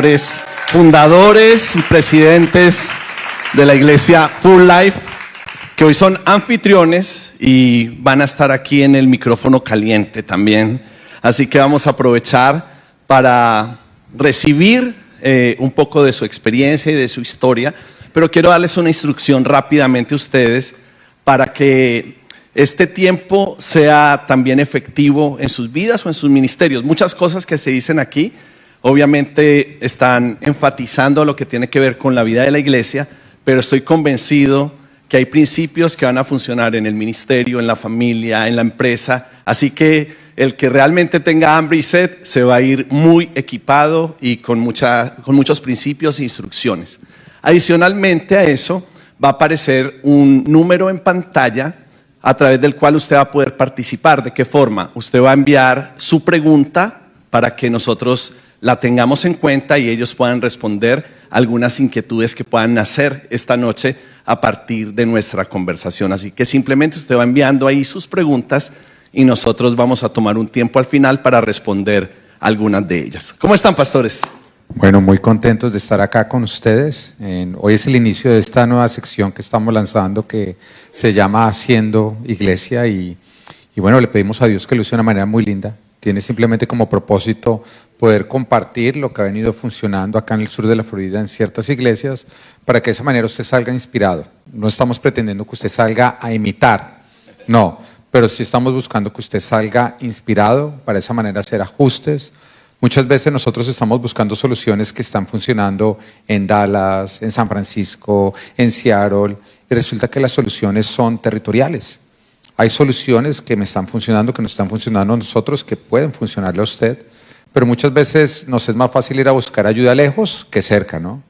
pastores fundadores y presidentes de la iglesia Full Life, que hoy son anfitriones y van a estar aquí en el micrófono caliente también. Así que vamos a aprovechar para recibir un poco de su experiencia y de su historia, pero quiero darles una instrucción rápidamente a ustedes para que este tiempo sea también efectivo en sus vidas o en sus ministerios. Muchas cosas que se dicen aquí obviamente están enfatizando lo que tiene que ver con la vida de la iglesia, pero estoy convencido que hay principios que van a funcionar en el ministerio, en la familia, en la empresa. Así que el que realmente tenga hambre y sed se va a ir muy equipado y con muchos principios e instrucciones. Adicionalmente a eso va a aparecer un número en pantalla a través del cual usted va a poder participar. ¿De qué forma? Usted va a enviar su pregunta para que nosotros la tengamos en cuenta y ellos puedan responder algunas inquietudes que puedan nacer esta noche a partir de nuestra conversación. Así que simplemente usted va enviando ahí sus preguntas y nosotros vamos a tomar un tiempo al final para responder algunas de ellas. ¿Cómo están, pastores? Bueno, muy contentos de estar acá con ustedes. Hoy es el inicio de esta nueva sección que estamos lanzando que se llama Haciendo Iglesia y bueno, le pedimos a Dios que lo use de una manera muy linda. Tiene simplemente como propósito poder compartir lo que ha venido funcionando acá en el sur de la Florida en ciertas iglesias para que de esa manera usted salga inspirado. No estamos pretendiendo que usted salga a imitar, no, pero sí estamos buscando que usted salga inspirado para de esa manera hacer ajustes. Muchas veces nosotros estamos buscando soluciones que están funcionando en Dallas, en San Francisco, en Seattle, y resulta que las soluciones son territoriales. Hay soluciones que me están funcionando, que nos están funcionando a nosotros, que pueden funcionarle a usted, pero muchas veces nos es más fácil ir a buscar ayuda lejos que cerca, ¿no?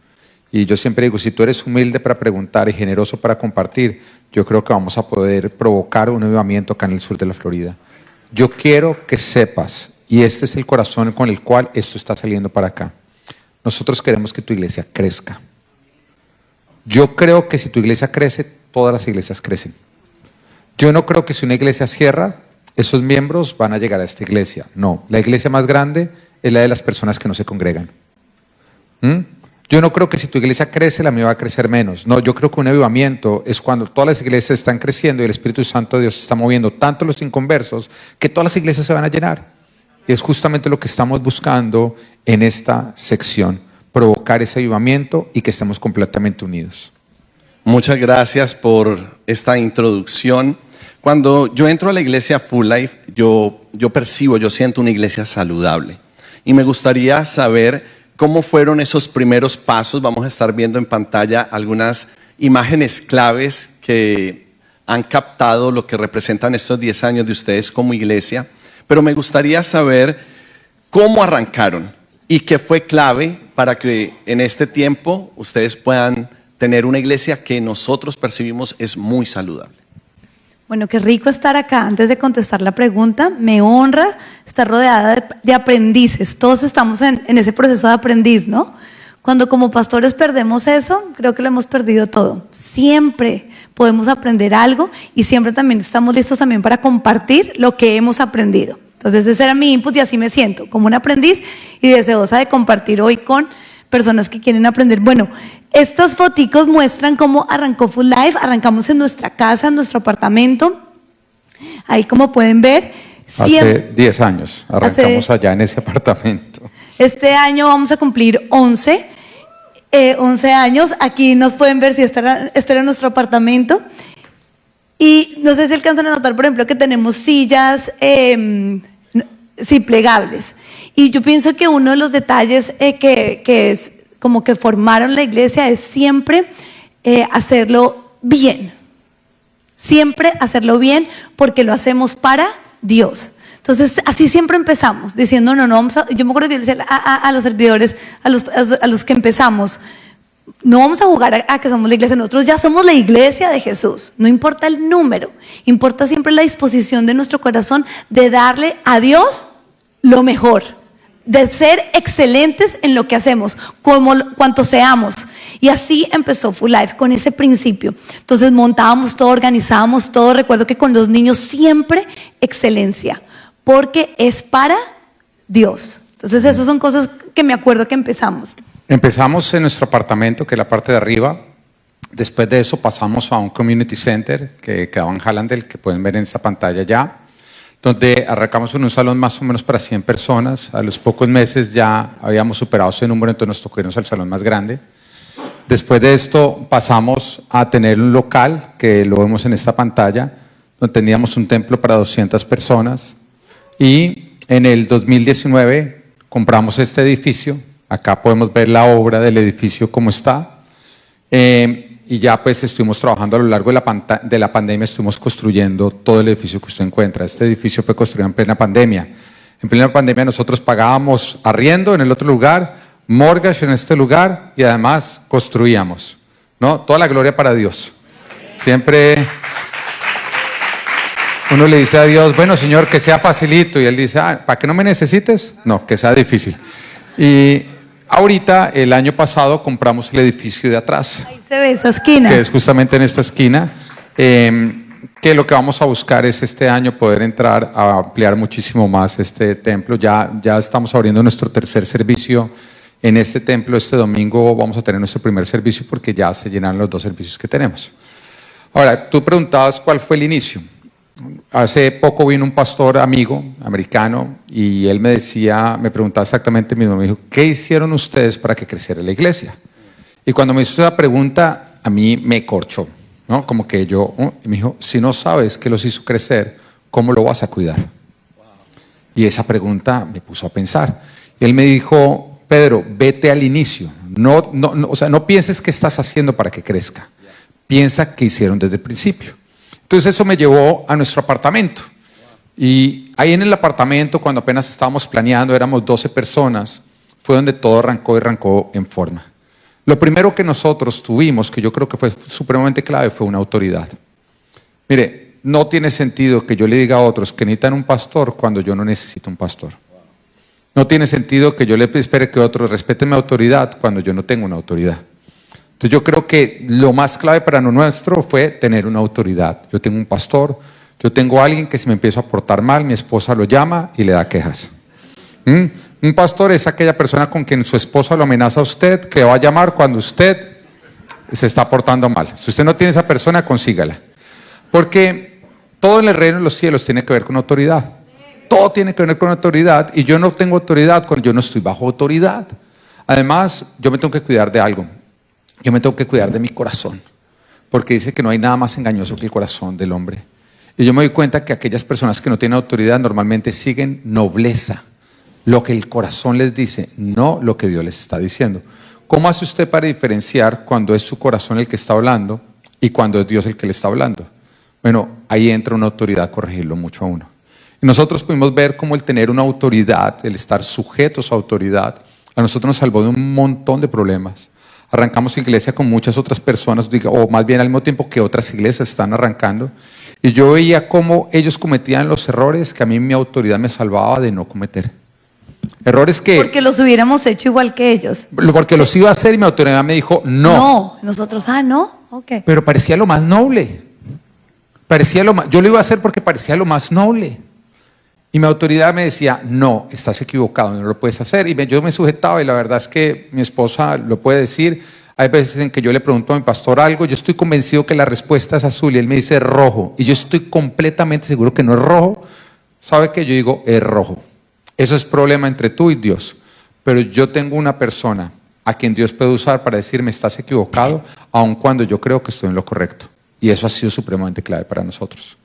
Y yo siempre digo, si tú eres humilde para preguntar y generoso para compartir, yo creo que vamos a poder provocar un avivamiento acá en el sur de la Florida. Yo quiero que sepas, y este es el corazón con el cual esto está saliendo para acá. Nosotros queremos que tu iglesia crezca. Yo creo que si tu iglesia crece, todas las iglesias crecen. Yo no creo que si una iglesia cierra, esos miembros van a llegar a esta iglesia. No, la iglesia más grande es la de las personas que no se congregan. Yo no creo que si tu iglesia crece, la mía va a crecer menos. No, yo creo que un avivamiento es cuando todas las iglesias están creciendo y el Espíritu Santo de Dios está moviendo tanto los inconversos que todas las iglesias se van a llenar. Y es justamente lo que estamos buscando en esta sección, provocar ese avivamiento y que estemos completamente unidos. Muchas gracias por esta introducción. Cuando yo entro a la iglesia Full Life, yo siento una iglesia saludable. Y me gustaría saber cómo fueron esos primeros pasos. Vamos a estar viendo en pantalla algunas imágenes claves que han captado lo que representan estos 10 años de ustedes como iglesia. Pero me gustaría saber cómo arrancaron y qué fue clave para que en este tiempo ustedes puedan tener una iglesia que nosotros percibimos es muy saludable. Bueno, qué rico estar acá. Antes de contestar la pregunta, me honra estar rodeada de aprendices. Todos estamos en ese proceso de aprendiz, ¿no? Cuando como pastores perdemos eso, creo que lo hemos perdido todo. Siempre podemos aprender algo y siempre también estamos listos también para compartir lo que hemos aprendido. Entonces ese era mi input y así me siento, como un aprendiz y deseosa de compartir hoy con personas que quieren aprender. Bueno, estos foticos muestran cómo arrancó Full Life. Arrancamos en nuestra casa, en nuestro apartamento. Ahí como pueden ver. Hace 10 años arrancamos allá en ese apartamento. Este año vamos a cumplir 11 años. Aquí nos pueden ver si este era nuestro apartamento. Y no sé si alcanzan a notar, por ejemplo, que tenemos sillas plegables. Y yo pienso que uno de los detalles que es como que formaron la iglesia es siempre hacerlo bien. Siempre hacerlo bien porque lo hacemos para Dios. Entonces, así siempre empezamos, diciendo, no vamos a... Yo me acuerdo que yo decía a los servidores, a los que empezamos, no vamos a jugar a que somos la iglesia, nosotros ya somos la iglesia de Jesús. No importa el número, importa siempre la disposición de nuestro corazón de darle a Dios lo mejor, de ser excelentes en lo que hacemos, cuanto seamos. Y así empezó Full Life, con ese principio. Entonces montábamos todo, organizábamos todo. Recuerdo que con los niños siempre excelencia, porque es para Dios. Entonces esas son cosas que me acuerdo que empezamos. Empezamos en nuestro apartamento, que es la parte de arriba. Después de eso pasamos a un community center que quedaba en Hallandale, que pueden ver en esta pantalla ya, donde arrancamos en un salón más o menos para 100 personas. A los pocos meses ya habíamos superado ese número, entonces nos tocó irnos al salón más grande. Después de esto pasamos a tener un local, que lo vemos en esta pantalla, donde teníamos un templo para 200 personas. Y en el 2019 compramos este edificio. Acá podemos ver la obra del edificio cómo está. Y ya pues estuvimos trabajando a lo largo de la pandemia, estuvimos construyendo todo el edificio que usted encuentra. Este edificio fue construido en plena pandemia. En plena pandemia nosotros pagábamos arriendo en el otro lugar, mortgage en este lugar y además construíamos, ¿no? Toda la gloria para Dios. Siempre uno le dice a Dios, bueno Señor, que sea facilito, y Él dice, ¿para que no me necesites? No, que sea difícil. Y ahorita, el año pasado, compramos el edificio de atrás. Ahí se ve esa esquina. Que es justamente en esta esquina, que lo que vamos a buscar es este año poder entrar a ampliar muchísimo más este templo. Ya estamos abriendo nuestro tercer servicio en este templo. Este domingo vamos a tener nuestro primer servicio porque ya se llenaron los 2 servicios que tenemos. Ahora, tú preguntabas cuál fue el inicio. Hace poco vino un pastor amigo, americano, y él me preguntaba exactamente lo mismo. Me dijo, ¿qué hicieron ustedes para que creciera la iglesia? Y cuando me hizo esa pregunta, a mí me corchó, ¿no? Como que y me dijo, si no sabes qué los hizo crecer, ¿cómo lo vas a cuidar? Y esa pregunta me puso a pensar. Y él me dijo, Pedro, vete al inicio. O sea, no pienses qué estás haciendo para que crezca. Piensa qué hicieron desde el principio. Entonces eso me llevó a nuestro apartamento. Y ahí en el apartamento, cuando apenas estábamos planeando, éramos 12 personas, fue donde todo arrancó en forma. Lo primero que nosotros tuvimos, que yo creo que fue supremamente clave, fue una autoridad. Mire, no tiene sentido que yo le diga a otros que necesitan un pastor cuando yo no necesito un pastor. No tiene sentido que yo le espere que otros respeten mi autoridad cuando yo no tengo una autoridad. Entonces yo creo que lo más clave para lo nuestro fue tener una autoridad. Yo tengo un pastor, yo tengo a alguien que si me empiezo a portar mal, mi esposa lo llama y le da quejas. Un pastor es aquella persona con quien su esposa lo amenaza a usted, que va a llamar cuando usted se está portando mal. Si usted no tiene esa persona, consígala. Porque todo en el reino de los cielos tiene que ver con autoridad. Todo tiene que ver con autoridad y yo no tengo autoridad cuando yo no estoy bajo autoridad. Además, yo me tengo que cuidar de algo. Yo me tengo que cuidar de mi corazón, porque dice que no hay nada más engañoso que el corazón del hombre. Y yo me doy cuenta que aquellas personas que no tienen autoridad normalmente siguen nobleza, lo que el corazón les dice, no lo que Dios les está diciendo. ¿Cómo hace usted para diferenciar cuando es su corazón el que está hablando y cuando es Dios el que le está hablando? Bueno, ahí entra una autoridad a corregirlo mucho a uno. Y nosotros pudimos ver cómo el tener una autoridad, el estar sujetos a autoridad, a nosotros nos salvó de un montón de problemas. Arrancamos iglesia con muchas otras personas, o más bien al mismo tiempo que otras iglesias están arrancando. Y yo veía cómo ellos cometían los errores que a mí mi autoridad me salvaba de no cometer. Errores que... Porque los hubiéramos hecho igual que ellos. Porque los iba a hacer y mi autoridad me dijo no. No, nosotros, no, ok. Pero parecía lo más noble. Yo lo iba a hacer porque parecía lo más noble. Y mi autoridad me decía, no, estás equivocado, no lo puedes hacer. Y yo me sujetaba y la verdad es que mi esposa lo puede decir. Hay veces en que yo le pregunto a mi pastor algo, yo estoy convencido que la respuesta es azul y él me dice rojo. Y yo estoy completamente seguro que no es rojo. ¿Sabe qué? Yo digo, es rojo. Eso es problema entre tú y Dios. Pero yo tengo una persona a quien Dios puede usar para decirme, estás equivocado, aun cuando yo creo que estoy en lo correcto. Y eso ha sido supremamente clave para nosotros.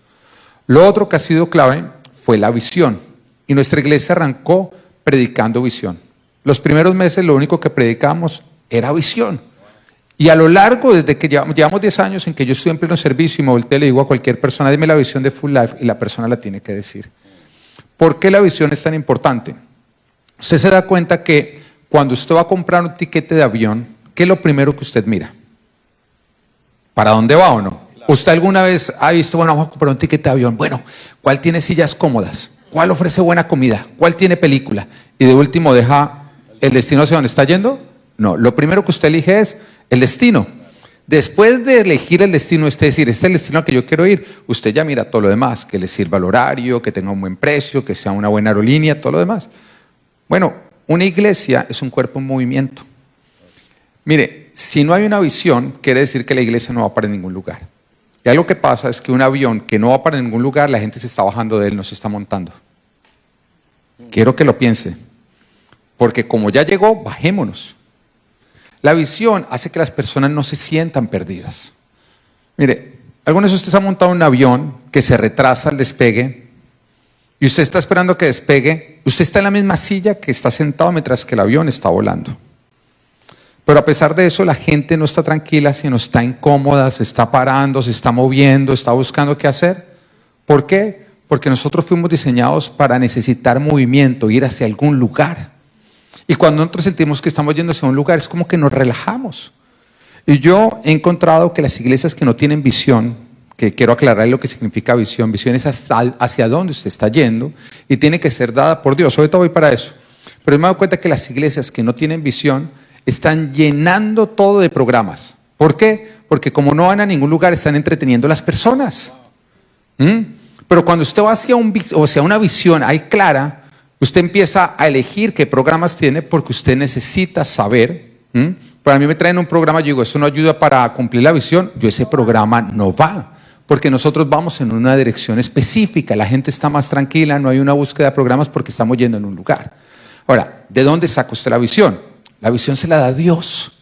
Lo otro que ha sido clave fue la visión. Y nuestra iglesia arrancó predicando visión. Los primeros meses lo único que predicamos era visión. Y a lo largo, desde que llevamos 10 años en que yo estoy en pleno servicio y me volteo y le digo a cualquier persona, dime la visión de Full Life, y la persona la tiene que decir. ¿Por qué la visión es tan importante? Usted se da cuenta que cuando usted va a comprar un tiquete de avión, ¿qué es lo primero que usted mira? ¿Para dónde va o no? ¿Usted alguna vez ha visto, bueno, vamos a comprar un tiquete de avión? Bueno, ¿cuál tiene sillas cómodas? ¿Cuál ofrece buena comida? ¿Cuál tiene película? Y de último deja el destino hacia donde está yendo. No, lo primero que usted elige es el destino. Después de elegir el destino, es decir, este es el destino al que yo quiero ir, usted ya mira todo lo demás, que le sirva el horario, que tenga un buen precio, que sea una buena aerolínea, todo lo demás. Bueno, una iglesia es un cuerpo en movimiento. Mire, si no hay una visión, quiere decir que la iglesia no va para ningún lugar. Y algo que pasa es que un avión que no va para ningún lugar, la gente se está bajando de él, no se está montando. Quiero que lo piense, porque como ya llegó, bajémonos. La visión hace que las personas no se sientan perdidas. Mire, algunos de ustedes han montado un avión que se retrasa al despegue y usted está esperando que despegue. Usted está en la misma silla que está sentado mientras que el avión está volando. Pero a pesar de eso, la gente no está tranquila, sino está incómoda, se está parando, se está moviendo, está buscando qué hacer. ¿Por qué? Porque nosotros fuimos diseñados para necesitar movimiento, ir hacia algún lugar. Y cuando nosotros sentimos que estamos yendo hacia un lugar, es como que nos relajamos. Y yo he encontrado que las iglesias que no tienen visión, que quiero aclarar lo que significa visión, visión es hacia dónde usted está yendo y tiene que ser dada por Dios. Ahorita voy para eso. Pero me he dado cuenta que las iglesias que no tienen visión están llenando todo de programas. ¿Por qué? Porque como no van a ningún lugar, están entreteniendo a las personas. Pero cuando usted va hacia una visión ahí clara, usted empieza a elegir qué programas tiene porque usted necesita saber. Pero a mí me traen un programa, yo digo, eso no ayuda para cumplir la visión. Yo ese programa no va, porque nosotros vamos en una dirección específica. La gente está más tranquila, no hay una búsqueda de programas porque estamos yendo en un lugar. Ahora, ¿de dónde saca usted la visión? La visión se la da Dios.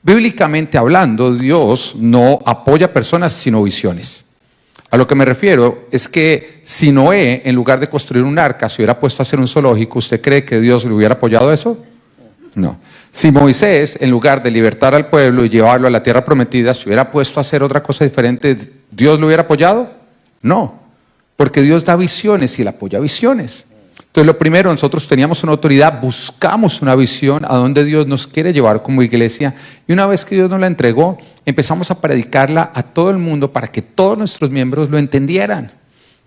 Bíblicamente hablando, Dios no apoya personas sino visiones. A lo que me refiero es que si Noé, en lugar de construir un arca, se hubiera puesto a hacer un zoológico, ¿usted cree que Dios le hubiera apoyado eso? No. Si Moisés, en lugar de libertar al pueblo y llevarlo a la tierra prometida, se hubiera puesto a hacer otra cosa diferente, ¿Dios lo hubiera apoyado? No. Porque Dios da visiones y Él apoya visiones. Entonces, lo primero, nosotros teníamos una autoridad, buscamos una visión a donde Dios nos quiere llevar como iglesia, y una vez que Dios nos la entregó, empezamos a predicarla a todo el mundo para que todos nuestros miembros lo entendieran.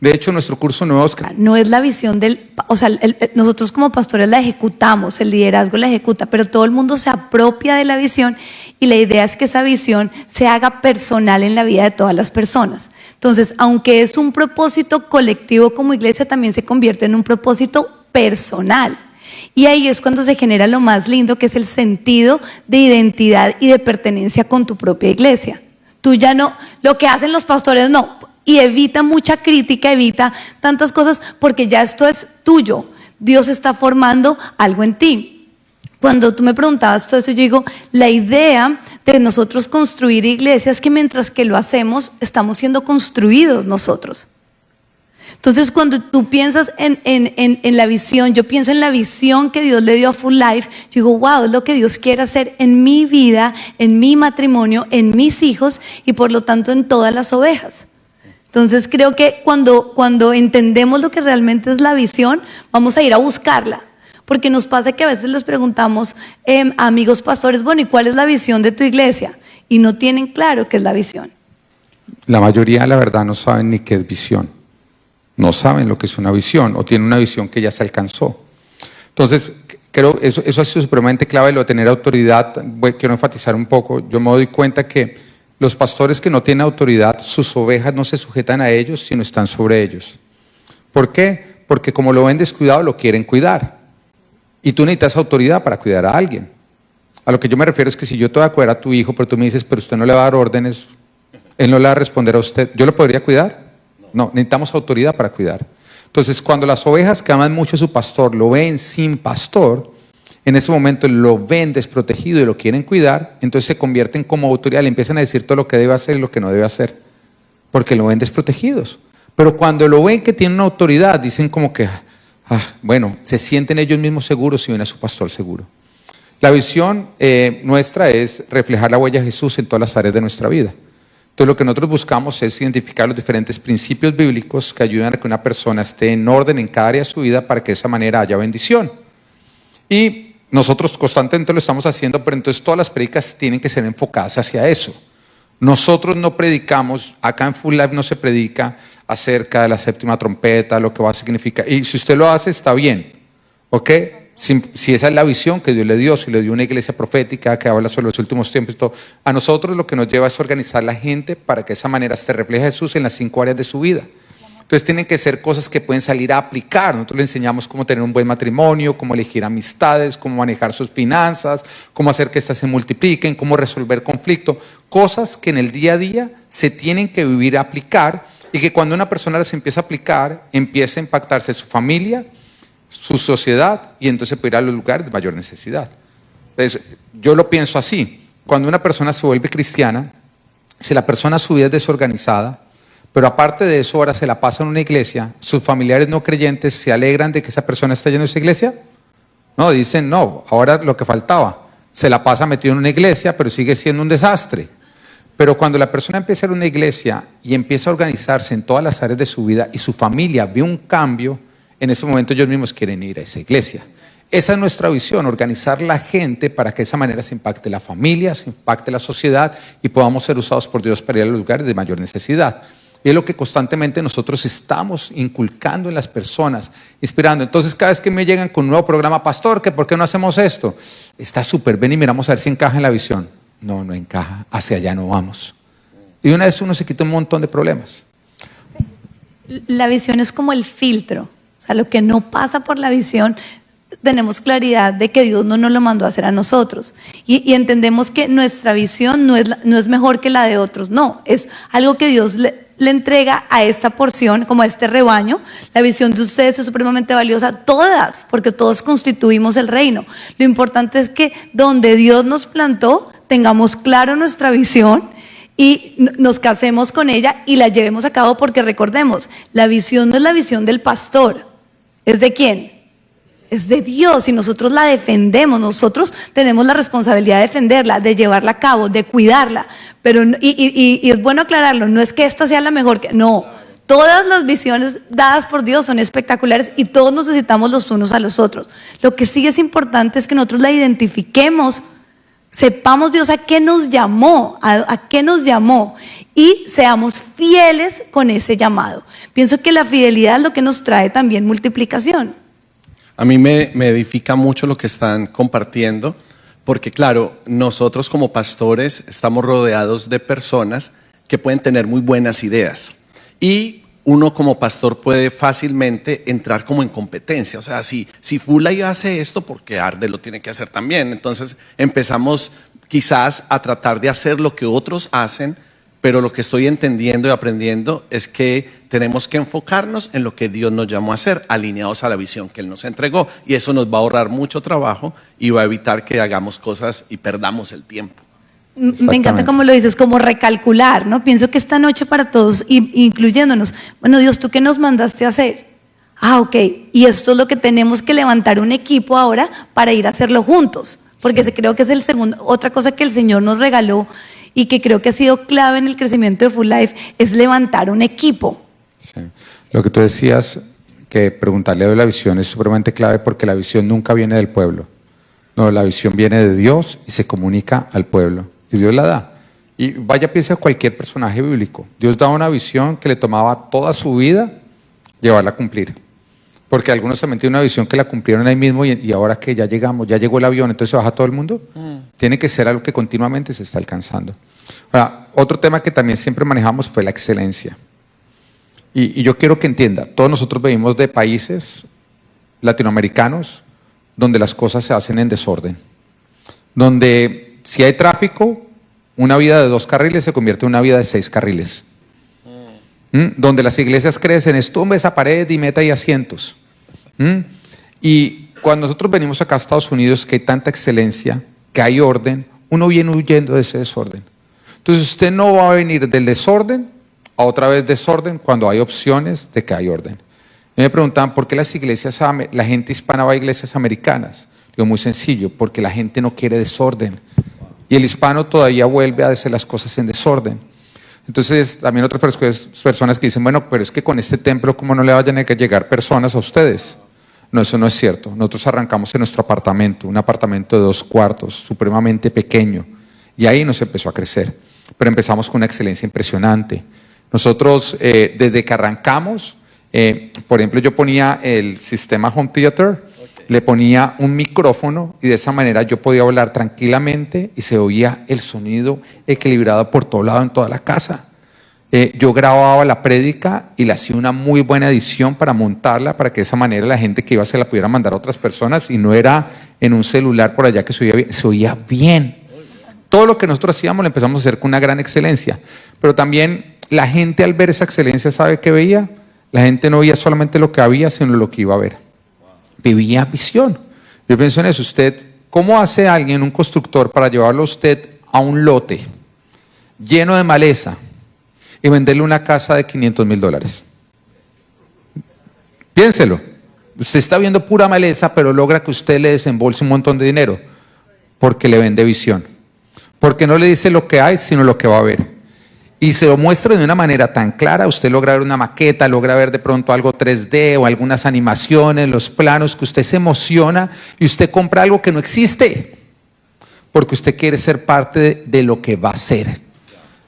De hecho, nuestro curso Nuevos... No es la visión o sea, nosotros como pastores la ejecutamos, el liderazgo la ejecuta, pero todo el mundo se apropia de la visión y la idea es que esa visión se haga personal en la vida de todas las personas. Entonces, aunque es un propósito colectivo como iglesia, también se convierte en un propósito personal. Y ahí es cuando se genera lo más lindo, que es el sentido de identidad y de pertenencia con tu propia iglesia. Tú ya no, lo que hacen los pastores no, y evita mucha crítica, evita tantas cosas, porque ya esto es tuyo. Dios está formando algo en ti. Cuando tú me preguntabas todo eso, yo digo, la idea de nosotros construir iglesias es que mientras que lo hacemos, estamos siendo construidos nosotros. Entonces, cuando tú piensas en la visión, yo pienso en la visión que Dios le dio a Full Life, yo digo, wow, es lo que Dios quiere hacer en mi vida, en mi matrimonio, en mis hijos y por lo tanto en todas las ovejas. Entonces, creo que cuando entendemos lo que realmente es la visión, vamos a ir a buscarla. Porque nos pasa que a veces les preguntamos a amigos pastores, bueno, ¿y cuál es la visión de tu iglesia? Y no tienen claro qué es la visión. La mayoría, la verdad, no saben ni qué es visión. No saben lo que es una visión o tienen una visión que ya se alcanzó. Entonces, creo que eso ha sido supremamente clave, lo de tener autoridad. Quiero enfatizar un poco. Yo me doy cuenta que los pastores que no tienen autoridad, sus ovejas no se sujetan a ellos, sino están sobre ellos. ¿Por qué? Porque como lo ven descuidado, lo quieren cuidar. Y tú necesitas autoridad para cuidar a alguien. A lo que yo me refiero es que si yo te voy a cuidar a tu hijo, pero tú me dices, pero usted no le va a dar órdenes, él no le va a responder a usted, ¿yo lo podría cuidar? No, necesitamos autoridad para cuidar. Entonces, cuando las ovejas que aman mucho a su pastor lo ven sin pastor, en ese momento lo ven desprotegido y lo quieren cuidar, entonces se convierten como autoridad, le empiezan a decir todo lo que debe hacer y lo que no debe hacer, porque lo ven desprotegidos. Pero cuando lo ven que tienen una autoridad, dicen como que, bueno, se sienten ellos mismos seguros y ven a su pastor seguro. La visión nuestra es reflejar la huella de Jesús en todas las áreas de nuestra vida. Entonces lo que nosotros buscamos es identificar los diferentes principios bíblicos que ayudan a que una persona esté en orden en cada área de su vida para que de esa manera haya bendición. Y nosotros constantemente lo estamos haciendo, pero entonces todas las prédicas tienen que ser enfocadas hacia eso. Nosotros no predicamos, acá en Full Life no se predica acerca de la séptima trompeta, lo que va a significar. Y si usted lo hace, está bien, ¿ok? Si esa es la visión que Dios le dio, si le dio una iglesia profética que habla sobre los últimos tiempos y todo, a nosotros lo que nos lleva es organizar la gente para que de esa manera se refleje Jesús en las 5 áreas de su vida. Entonces tienen que ser cosas que pueden salir a aplicar. Nosotros le enseñamos cómo tener un buen matrimonio, cómo elegir amistades, cómo manejar sus finanzas, cómo hacer que éstas se multipliquen, cómo resolver conflicto. Cosas que en el día a día se tienen que vivir a aplicar y que cuando una persona las empieza a aplicar, empieza a impactarse su familia, su sociedad y entonces puede ir a los lugares de mayor necesidad. Entonces, yo lo pienso así. Cuando una persona se vuelve cristiana, si la persona su vida es desorganizada, pero aparte de eso, ahora se la pasa en una iglesia, sus familiares no creyentes se alegran de que esa persona está yendo a esa iglesia. No, dicen, no, ahora lo que faltaba, se la pasa metido en una iglesia, pero sigue siendo un desastre. Pero cuando la persona empieza a ir a una iglesia y empieza a organizarse en todas las áreas de su vida y su familia ve un cambio, en ese momento ellos mismos quieren ir a esa iglesia. Esa es nuestra visión, organizar la gente para que de esa manera se impacte la familia, se impacte la sociedad y podamos ser usados por Dios para ir a los lugares de mayor necesidad. Y es lo que constantemente nosotros estamos inculcando en las personas, inspirando. Entonces cada vez que me llegan con un nuevo programa, pastor, ¿que por qué no hacemos esto? Está súper, ven y miramos a ver si encaja en la visión. No, no encaja, hacia allá no vamos. Y una vez uno se quita un montón de problemas. La visión es como el filtro, o sea, lo que no pasa por la visión, tenemos claridad de que Dios no nos lo mandó a hacer a nosotros y entendemos que nuestra visión no es mejor que la de otros, no, es algo que Dios le entrega a esta porción, como a este rebaño. La visión de ustedes es supremamente valiosa, todas, porque todos constituimos el reino. Lo importante es que donde Dios nos plantó, tengamos claro nuestra visión y nos casemos con ella y la llevemos a cabo, porque recordemos, la visión no es la visión del pastor, ¿es de quién? Es de Dios y nosotros la defendemos, nosotros tenemos la responsabilidad de defenderla, de llevarla a cabo, de cuidarla, pero y es bueno aclararlo, no es que esta sea la mejor, no, todas las visiones dadas por Dios son espectaculares y todos necesitamos los unos a los otros. Lo que sí es importante es que nosotros la identifiquemos, sepamos Dios a qué nos llamó, a qué nos llamó y seamos fieles con ese llamado. Pienso que la fidelidad es lo que nos trae también multiplicación. A mí me edifica mucho lo que están compartiendo, porque claro, nosotros como pastores estamos rodeados de personas que pueden tener muy buenas ideas y uno como pastor puede fácilmente entrar como en competencia. O sea, si Fulay hace esto, porque Arde lo tiene que hacer también. Entonces empezamos quizás a tratar de hacer lo que otros hacen, pero lo que estoy entendiendo y aprendiendo es que tenemos que enfocarnos en lo que Dios nos llamó a hacer, alineados a la visión que Él nos entregó. Y eso nos va a ahorrar mucho trabajo y va a evitar que hagamos cosas y perdamos el tiempo. Me encanta como lo dices, como recalcular, ¿no? Pienso que esta noche para todos, incluyéndonos, bueno, Dios, ¿tú qué nos mandaste a hacer? Ah, ok, y esto es lo que tenemos que levantar un equipo ahora para ir a hacerlo juntos, porque creo que es el segundo, otra cosa que el Señor nos regaló y que creo que ha sido clave en el crecimiento de Full Life, es levantar un equipo. Sí. Lo que tú decías, que preguntarle de la visión es supremamente clave, porque la visión nunca viene del pueblo. No, la visión viene de Dios y se comunica al pueblo. Y Dios la da. Y vaya, piensa cualquier personaje bíblico. Dios da una visión que le tomaba toda su vida llevarla a cumplir. Porque algunos también tienen una visión que la cumplieron ahí mismo y ahora que ya llegamos, ya llegó el avión, entonces se baja todo el mundo. Tiene que ser algo que continuamente se está alcanzando. Ahora, otro tema que también siempre manejamos fue la excelencia. Y yo quiero que entienda, todos nosotros venimos de países latinoamericanos donde las cosas se hacen en desorden. Donde si hay tráfico, una vida de 2 carriles se convierte en una vida de 6 carriles. Donde las iglesias crecen, estumbe esa pared y meta ahí asientos. Y cuando nosotros venimos acá a Estados Unidos, que hay tanta excelencia, que hay orden, uno viene huyendo de ese desorden. Entonces usted no va a venir del desorden a otra vez desorden cuando hay opciones de que hay orden. Y me preguntaban, ¿por qué las iglesias, la gente hispana va a iglesias americanas? Digo, muy sencillo, porque la gente no quiere desorden. Y el hispano todavía vuelve a hacer las cosas en desorden. Entonces, también otras personas que dicen, bueno, pero es que con este templo, ¿cómo no le vayan a llegar personas a ustedes? No, eso no es cierto. Nosotros arrancamos en nuestro apartamento, un apartamento de 2 cuartos, supremamente pequeño, y ahí nos empezó a crecer. Pero empezamos con una excelencia impresionante. Nosotros, desde que arrancamos, por ejemplo, yo ponía el sistema Home Theater, le ponía un micrófono y de esa manera yo podía hablar tranquilamente y se oía el sonido equilibrado por todo lado en toda la casa. Yo grababa la prédica y le hacía una muy buena edición para montarla, para que de esa manera la gente que iba se la pudiera mandar a otras personas y no era en un celular por allá que se oía bien. Todo lo que nosotros hacíamos lo empezamos a hacer con una gran excelencia, pero también la gente al ver esa excelencia, ¿sabe qué veía? La gente no veía solamente lo que había, sino lo que iba a ver. Vivía visión. Yo pienso en eso. Usted, ¿cómo hace alguien, un constructor, para llevarlo a usted a un lote lleno de maleza y venderle una casa de $500,000? Piénselo. Usted está viendo pura maleza, pero logra que usted le desembolse un montón de dinero porque le vende visión. Porque no le dice lo que hay, sino lo que va a ver. Y se lo muestra de una manera tan clara, usted logra ver una maqueta, logra ver de pronto algo 3D o algunas animaciones, los planos, que usted se emociona y usted compra algo que no existe, porque usted quiere ser parte de lo que va a ser.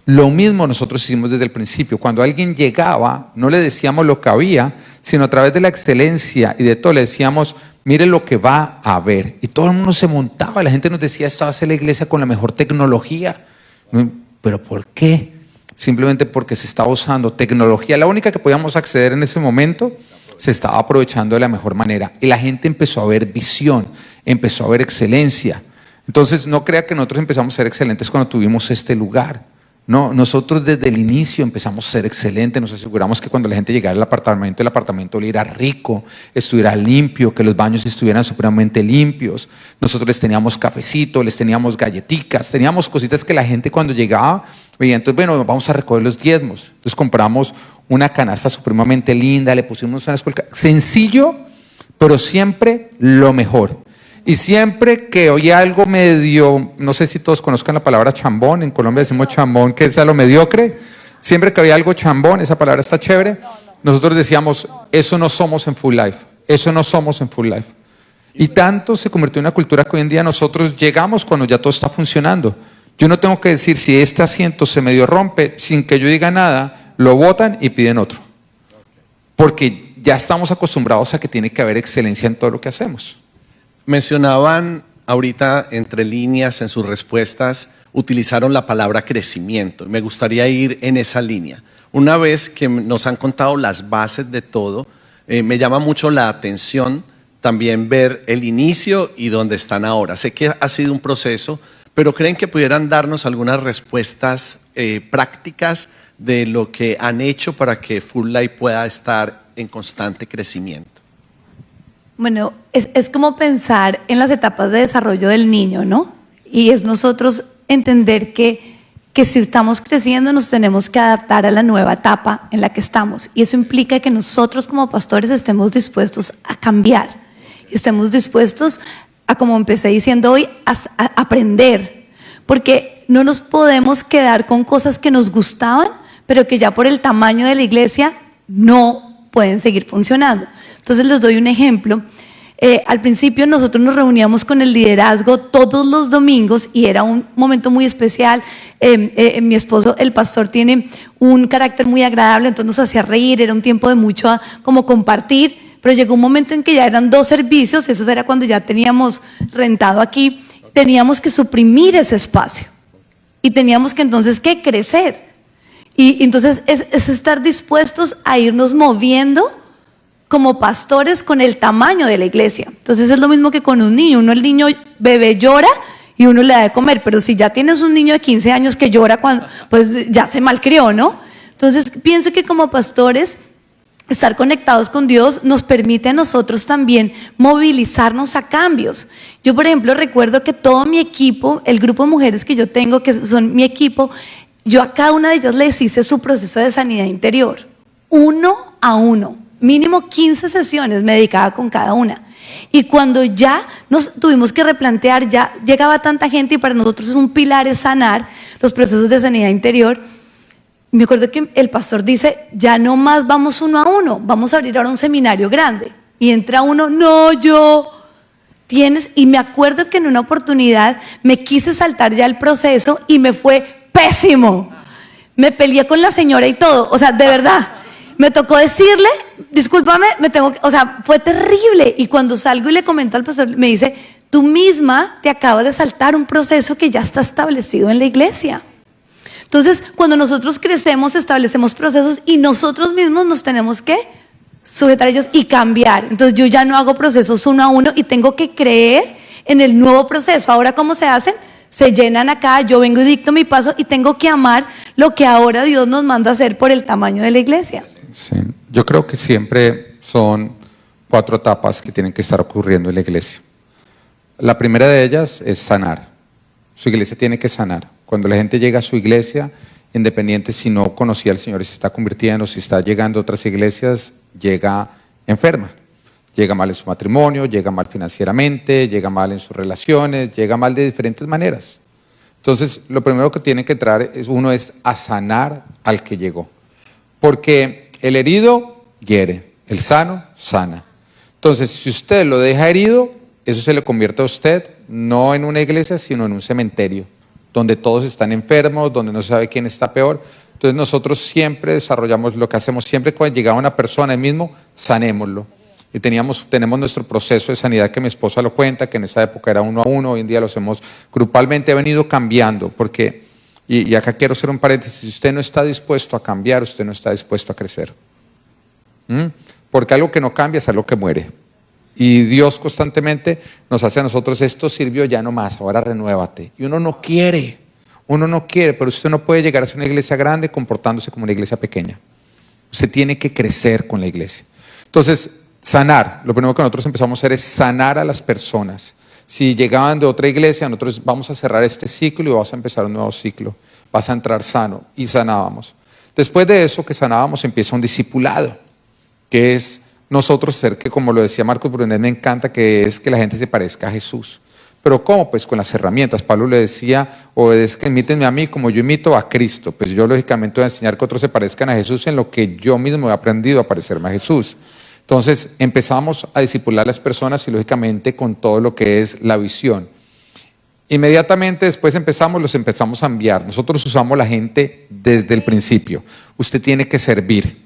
Lo mismo nosotros hicimos desde el principio. Cuando alguien llegaba, no le decíamos lo que había, sino a través de la excelencia y de todo le decíamos, mire lo que va a ver. Y todo el mundo se montaba, la gente nos decía, esta va a ser la iglesia con la mejor tecnología. ¿Pero por qué? Simplemente porque se estaba usando tecnología, la única que podíamos acceder en ese momento, se estaba aprovechando de la mejor manera. Y la gente empezó a ver visión, empezó a ver excelencia. Entonces no crea que nosotros empezamos a ser excelentes cuando tuvimos este lugar. No, nosotros desde el inicio empezamos a ser excelentes, nos aseguramos que cuando la gente llegara al apartamento, el apartamento oliera rico, estuviera limpio, que los baños estuvieran supremamente limpios. Nosotros les teníamos cafecito, les teníamos galletitas, teníamos cositas que la gente cuando llegaba veía. Entonces, bueno, vamos a recoger los diezmos. Entonces compramos una canasta supremamente linda, le pusimos una escuela. Sencillo, pero siempre lo mejor. Y siempre que oía algo medio, no sé si todos conozcan la palabra chambón, en Colombia decimos chambón, que es a lo mediocre. Siempre que había algo chambón, esa palabra está chévere, nosotros decíamos, eso no somos en Full Life, eso no somos en Full Life. Y tanto se convirtió en una cultura que hoy en día nosotros llegamos cuando ya todo está funcionando. Yo no tengo que decir, si este asiento se medio rompe, sin que yo diga nada, lo botan y piden otro. Porque ya estamos acostumbrados a que tiene que haber excelencia en todo lo que hacemos. Mencionaban ahorita entre líneas en sus respuestas, utilizaron la palabra crecimiento. Me gustaría ir en esa línea. Una vez que nos han contado las bases de todo, me llama mucho la atención también ver el inicio y dónde están ahora. Sé que ha sido un proceso, pero ¿creen que pudieran darnos algunas respuestas prácticas de lo que han hecho para que Full Life pueda estar en constante crecimiento? Bueno, es como pensar en las etapas de desarrollo del niño, ¿no? Y es nosotros entender que si estamos creciendo nos tenemos que adaptar a la nueva etapa en la que estamos. Y eso implica que nosotros como pastores estemos dispuestos a cambiar. Estemos dispuestos a, como empecé diciendo hoy, a aprender. Porque no nos podemos quedar con cosas que nos gustaban, pero que ya por el tamaño de la iglesia no pueden seguir funcionando. Entonces les doy un ejemplo. Al principio nosotros nos reuníamos con el liderazgo todos los domingos y era un momento muy especial. Mi esposo, el pastor, tiene un carácter muy agradable, entonces nos hacía reír, era un tiempo de mucho como compartir, pero llegó un momento en que ya eran 2 servicios, eso era cuando ya teníamos rentado aquí, teníamos que suprimir ese espacio y teníamos que entonces que crecer. Y entonces es estar dispuestos a irnos moviendo como pastores con el tamaño de la iglesia. Entonces es lo mismo que con un niño. El niño bebé llora y uno le da de comer, pero si ya tienes un niño de 15 años que llora, pues ya se malcrió, ¿no? Entonces pienso que como pastores, estar conectados con Dios nos permite a nosotros también movilizarnos a cambios. Yo, por ejemplo, recuerdo que todo mi equipo, el grupo de mujeres que yo tengo, que son mi equipo, yo a cada una de ellas les hice su proceso de sanidad interior, 1 a 1. Mínimo 15 sesiones me dedicaba con cada una. Y cuando ya nos tuvimos que replantear, ya llegaba tanta gente y para nosotros es un pilar es sanar los procesos de sanidad interior. Me acuerdo que el pastor dice, ya no más vamos 1 a 1, vamos a abrir ahora un seminario grande. Y entra uno, no, yo, tienes, y me acuerdo que en una oportunidad me quise saltar ya el proceso y me fue pésimo. Me peleé con la señora y todo, o sea, de verdad. Me tocó decirle, discúlpame, fue terrible. Y cuando salgo y le comento al pastor, me dice, tú misma te acabas de saltar un proceso que ya está establecido en la iglesia. Entonces, cuando nosotros crecemos, establecemos procesos y nosotros mismos nos tenemos que sujetar a ellos y cambiar. Entonces, yo ya no hago procesos uno a uno y tengo que creer en el nuevo proceso. Ahora, ¿cómo se hacen? Se llenan acá, yo vengo y dicto mi paso y tengo que amar lo que ahora Dios nos manda a hacer por el tamaño de la iglesia. Sí. Yo creo que siempre son 4 etapas que tienen que estar ocurriendo en la iglesia. La primera de ellas es sanar. Su iglesia tiene que sanar. Cuando la gente llega a su iglesia, independiente si no conocía al Señor y se está convirtiendo, si está llegando a otras iglesias, llega enferma. Llega mal en su matrimonio, llega mal financieramente, llega mal en sus relaciones, llega mal de diferentes maneras. Entonces, lo primero que tiene que entrar uno es a sanar al que llegó. Porque el herido hiere, el sano sana. Entonces, si usted lo deja herido, eso se le convierte a usted no en una iglesia, sino en un cementerio, donde todos están enfermos, donde no se sabe quién está peor. Entonces, nosotros siempre desarrollamos lo que hacemos, siempre cuando llega una persona, el mismo, sanémoslo. Y tenemos nuestro proceso de sanidad que mi esposa lo cuenta, que en esa época era 1 a 1, hoy en día lo hacemos grupalmente, ha venido cambiando, porque, y acá quiero hacer un paréntesis, si usted no está dispuesto a cambiar, usted no está dispuesto a crecer. Porque algo que no cambia es algo que muere. Y Dios constantemente nos hace a nosotros, esto sirvió ya no más, ahora renuévate. Y uno no quiere, pero usted no puede llegar a ser una iglesia grande comportándose como una iglesia pequeña. Usted tiene que crecer con la iglesia. Entonces, sanar, lo primero que nosotros empezamos a hacer es sanar a las personas. Si llegaban de otra iglesia, nosotros vamos a cerrar este ciclo y vamos a empezar un nuevo ciclo. Vas a entrar sano y sanábamos. Después de eso que sanábamos empieza un discipulado, que es nosotros ser que, como lo decía Marcos Brunet, me encanta, que es que la gente se parezca a Jesús. ¿Pero cómo? Pues con las herramientas. Pablo le decía, obedezcan, imítenme a mí como yo imito a Cristo. Pues yo lógicamente voy a enseñar que otros se parezcan a Jesús en lo que yo mismo he aprendido a parecerme a Jesús. Entonces empezamos a discipular a las personas y lógicamente con todo lo que es la visión. Inmediatamente después los empezamos a enviar. Nosotros usamos la gente desde el principio. Usted tiene que servir.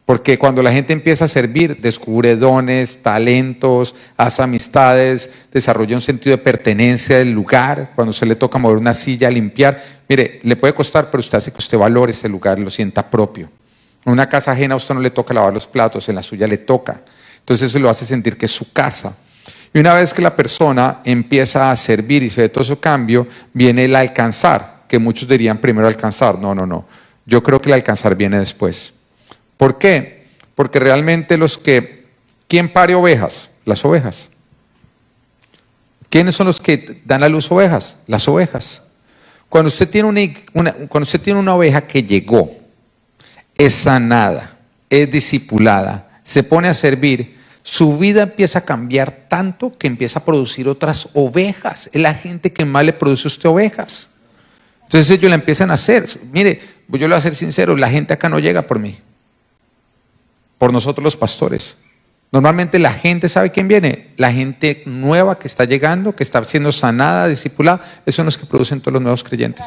Porque cuando la gente empieza a servir, descubre dones, talentos, hace amistades, desarrolla un sentido de pertenencia del lugar. Cuando se le toca mover una silla, limpiar, mire, le puede costar, pero usted hace que usted valore ese lugar y lo sienta propio. En una casa ajena a usted no le toca lavar los platos, en la suya le toca. Entonces eso lo hace sentir que es su casa. Y una vez que la persona empieza a servir y se ve todo ese cambio, viene el alcanzar, que muchos dirían primero alcanzar. No. Yo creo que el alcanzar viene después. ¿Por qué? Porque realmente ¿quién pare ovejas? Las ovejas. ¿Quiénes son los que dan a luz ovejas? Las ovejas. Cuando usted tiene una oveja que llegó, es sanada, es discipulada, se pone a servir, su vida empieza a cambiar tanto que empieza a producir otras ovejas. Es la gente que más le produce a usted ovejas. Entonces ellos la empiezan a hacer. Mire, yo le voy a ser sincero, la gente acá no llega por mí, por nosotros los pastores. Normalmente la gente, ¿sabe quién viene? La gente nueva que está llegando, que está siendo sanada, discipulada. Esos son los que producen todos los nuevos creyentes.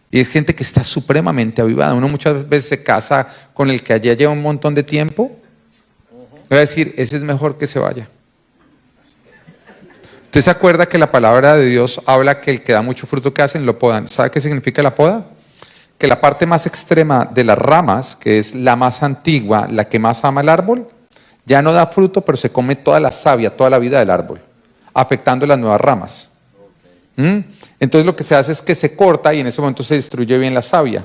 Y es gente que está supremamente avivada. Uno muchas veces se casa con el que allá lleva un montón de tiempo. Voy a decir, ese es mejor que se vaya. ¿Usted se acuerda que la palabra de Dios habla que el que da mucho fruto que hacen lo podan? ¿Sabe qué significa la poda? Que la parte más extrema de las ramas, que es la más antigua, la que más ama el árbol, ya no da fruto, pero se come toda la savia, toda la vida del árbol, afectando las nuevas ramas. Entonces lo que se hace es que se corta y en ese momento se destruye bien la savia.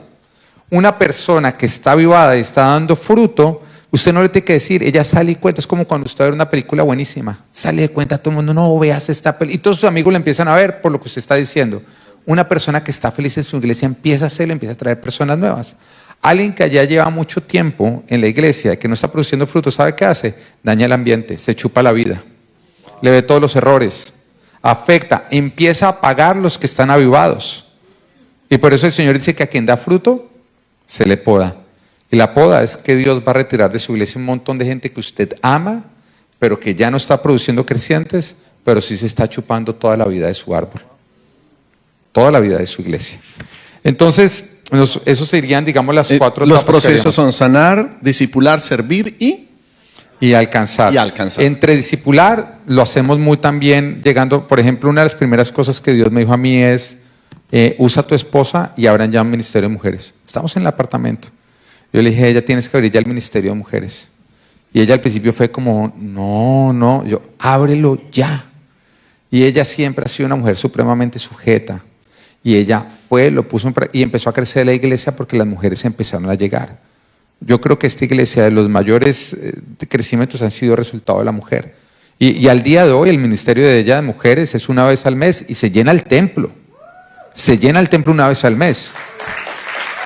Una persona que está avivada y está dando fruto, usted no le tiene que decir, ella sale y cuenta. Es como cuando usted ve una película buenísima, sale y cuenta a todo el mundo, no, veas esta película. Y todos sus amigos le empiezan a ver por lo que usted está diciendo. Una persona que está feliz en su iglesia empieza a hacerlo, empieza a traer personas nuevas. Alguien que allá lleva mucho tiempo en la iglesia, que no está produciendo frutos, ¿sabe qué hace? Daña el ambiente, se chupa la vida, le ve todos los errores, afecta, empieza a pagar los que están avivados. Y por eso el Señor dice que a quien da fruto, se le poda. Y la poda es que Dios va a retirar de su iglesia un montón de gente que usted ama, pero que ya no está produciendo crecientes, pero sí se está chupando toda la vida de su árbol. Toda la vida de su iglesia. Entonces, esos serían, digamos, las 4 etapas. Los procesos son sanar, discipular, servir y alcanzar. Entre discipular lo hacemos muy también llegando, por ejemplo, una de las primeras cosas que Dios me dijo a mí es, usa a tu esposa y abran ya un ministerio de mujeres. Estamos en el apartamento. Yo le dije a ella, tienes que abrir ya el ministerio de mujeres. Y ella al principio fue como, no, yo, ábrelo ya. Y ella siempre ha sido una mujer supremamente sujeta. Y ella fue, lo puso y empezó a crecer la iglesia porque las mujeres empezaron a llegar. Yo creo que esta iglesia de los mayores crecimientos han sido resultado de la mujer. Y al día de hoy el ministerio de ella de mujeres es una vez al mes y se llena el templo. Se llena el templo una vez al mes.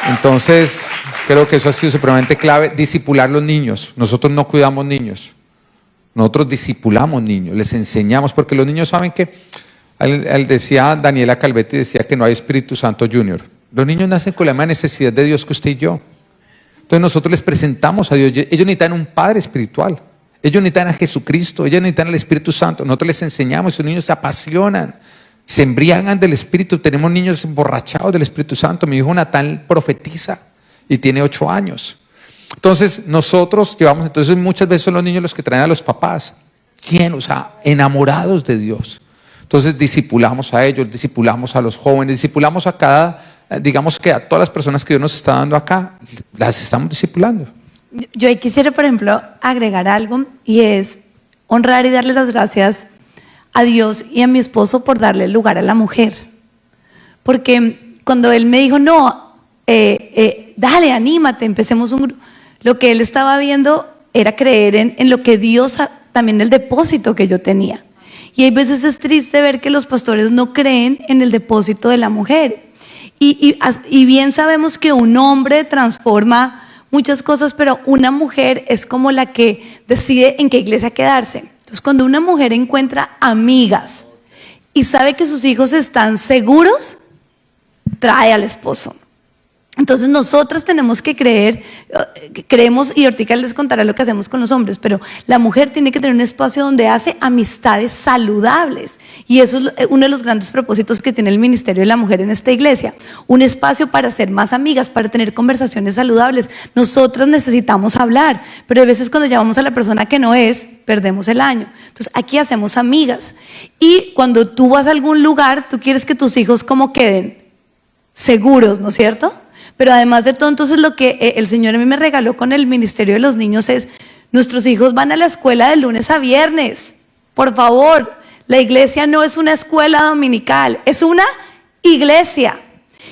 Entonces, creo que eso ha sido supremamente clave. Discipular los niños. Nosotros no cuidamos niños. Nosotros discipulamos niños, les enseñamos, porque los niños saben que, decía Daniela Calvetti, decía que no hay Espíritu Santo Junior. Los niños nacen con la misma necesidad de Dios que usted y yo. Entonces nosotros les presentamos a Dios. Ellos necesitan un Padre espiritual. Ellos necesitan a Jesucristo. Ellos necesitan al Espíritu Santo. Nosotros les enseñamos. Esos niños se apasionan. Se embriagan del Espíritu. Tenemos niños emborrachados del Espíritu Santo. Mi hijo Natán profetiza y tiene 8 años. Entonces nosotros llevamos, entonces muchas veces son los niños los que traen a los papás. ¿Quién? O sea, enamorados de Dios. Entonces discipulamos a ellos, discipulamos a los jóvenes, discipulamos a cada, digamos que a todas las personas que Dios nos está dando acá, las estamos discipulando. Yo ahí quisiera, por ejemplo, agregar algo, y es honrar y darle las gracias a Dios y a mi esposo por darle lugar a la mujer. Porque cuando él me dijo, no, dale, anímate, empecemos un grupo, lo que él estaba viendo era creer en lo que Dios, también el depósito que yo tenía. Y hay veces es triste ver que los pastores no creen en el depósito de la mujer. Y bien sabemos que un hombre transforma muchas cosas, pero una mujer es como la que decide en qué iglesia quedarse. Entonces, cuando una mujer encuentra amigas y sabe que sus hijos están seguros, trae al esposo. Entonces nosotras tenemos que creemos, y ahorita les contaré lo que hacemos con los hombres, pero la mujer tiene que tener un espacio donde hace amistades saludables, y eso es uno de los grandes propósitos que tiene el Ministerio de la Mujer en esta iglesia, un espacio para ser más amigas, para tener conversaciones saludables. Nosotras necesitamos hablar, pero a veces cuando llamamos a la persona que no es, perdemos el año. Entonces aquí hacemos amigas, y cuando tú vas a algún lugar, tú quieres que tus hijos como queden seguros, ¿no es cierto? Pero además de todo, entonces lo que el Señor a mí me regaló con el Ministerio de los Niños es, nuestros hijos van a la escuela de lunes a viernes. Por favor, la iglesia no es una escuela dominical, es una iglesia.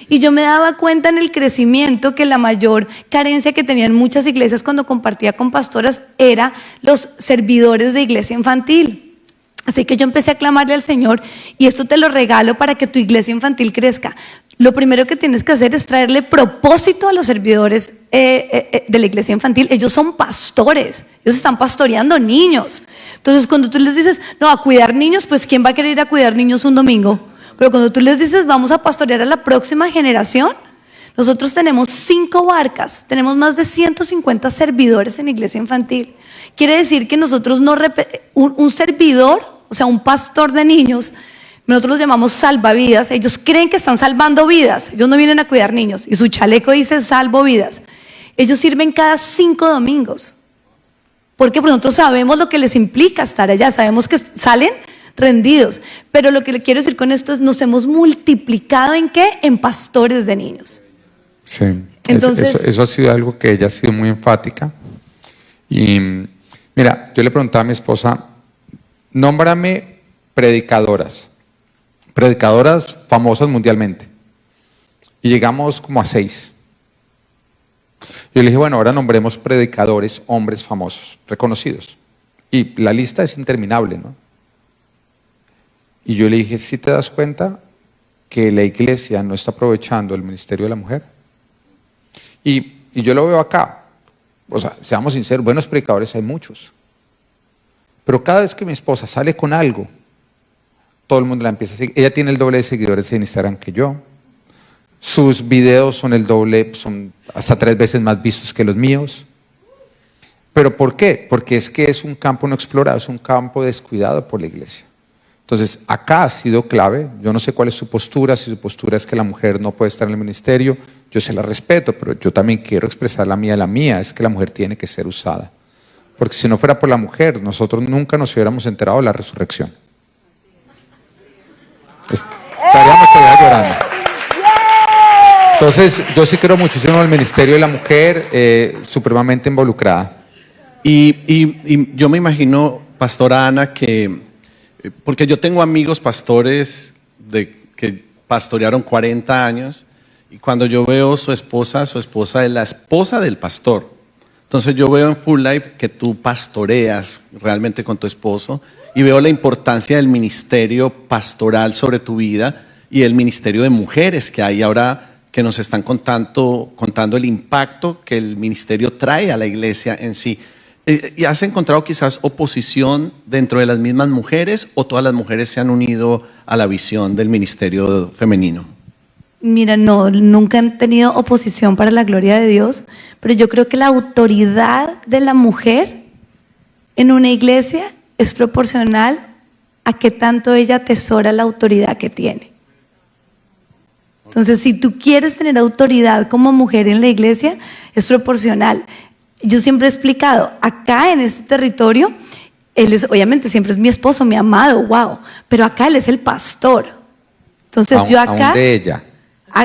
Y yo me daba cuenta en el crecimiento que la mayor carencia que tenían muchas iglesias cuando compartía con pastoras era los servidores de iglesia infantil. Así que yo empecé a clamarle al Señor, y esto te lo regalo para que tu iglesia infantil crezca. Lo primero que tienes que hacer es traerle propósito a los servidores de la iglesia infantil. Ellos son pastores, ellos están pastoreando niños. Entonces cuando tú les dices, no, a cuidar niños, pues ¿quién va a querer ir a cuidar niños un domingo? Pero cuando tú les dices, vamos a pastorear a la próxima generación, nosotros tenemos 5 barcas, tenemos más de 150 servidores en iglesia infantil. Quiere decir que nosotros un servidor, o sea, un pastor de niños, nosotros los llamamos salvavidas. Ellos creen que están salvando vidas, ellos no vienen a cuidar niños, y su chaleco dice salvo vidas. Ellos sirven cada 5 domingos. ¿Por qué? Porque nosotros sabemos lo que les implica estar allá, sabemos que salen rendidos. Pero lo que le quiero decir con esto es, nos hemos multiplicado ¿en qué? En pastores de niños. Sí, entonces, eso ha sido algo que ella ha sido muy enfática. Y mira, yo le preguntaba a mi esposa, nómbrame predicadoras famosas mundialmente. Y llegamos como a 6. Yo le dije, bueno, ahora nombremos predicadores, hombres famosos, reconocidos. Y la lista es interminable, ¿no? Y yo le dije, ¿sí te das cuenta que la iglesia no está aprovechando el ministerio de la mujer? Y yo lo veo acá. O sea, seamos sinceros, buenos predicadores hay muchos. Pero cada vez que mi esposa sale con algo, todo el mundo la empieza a seguir. Ella tiene el doble de seguidores en Instagram que yo. Sus videos son el doble, son hasta 3 veces más vistos que los míos. ¿Pero por qué? Porque es que es un campo no explorado, es un campo descuidado por la iglesia. Entonces, acá ha sido clave. Yo no sé cuál es su postura, si su postura es que la mujer no puede estar en el ministerio, yo se la respeto, pero yo también quiero expresar la mía. La mía es que la mujer tiene que ser usada. Porque si no fuera por la mujer, nosotros nunca nos hubiéramos enterado de la resurrección. Estaríamos todavía llorando. Entonces, yo sí creo muchísimo en el Ministerio de la Mujer, supremamente involucrada. Y yo me imagino, pastora Ana, que, porque yo tengo amigos pastores que pastorearon 40 años, y cuando yo veo su esposa es la esposa del pastor. Entonces yo veo en Full Life que tú pastoreas realmente con tu esposo, y veo la importancia del ministerio pastoral sobre tu vida y el ministerio de mujeres que hay ahora, que nos están contando el impacto que el ministerio trae a la iglesia en sí. ¿Y has encontrado quizás oposición dentro de las mismas mujeres, o todas las mujeres se han unido a la visión del ministerio femenino? Mira, no, nunca han tenido oposición, para la gloria de Dios, pero yo creo que la autoridad de la mujer en una iglesia es proporcional a qué tanto ella atesora la autoridad que tiene. Entonces, si tú quieres tener autoridad como mujer en la iglesia, es proporcional. Yo siempre he explicado, acá en este territorio, él es, obviamente siempre es mi esposo, mi amado, wow, pero acá él es el pastor. Entonces yo acá, aún de ella.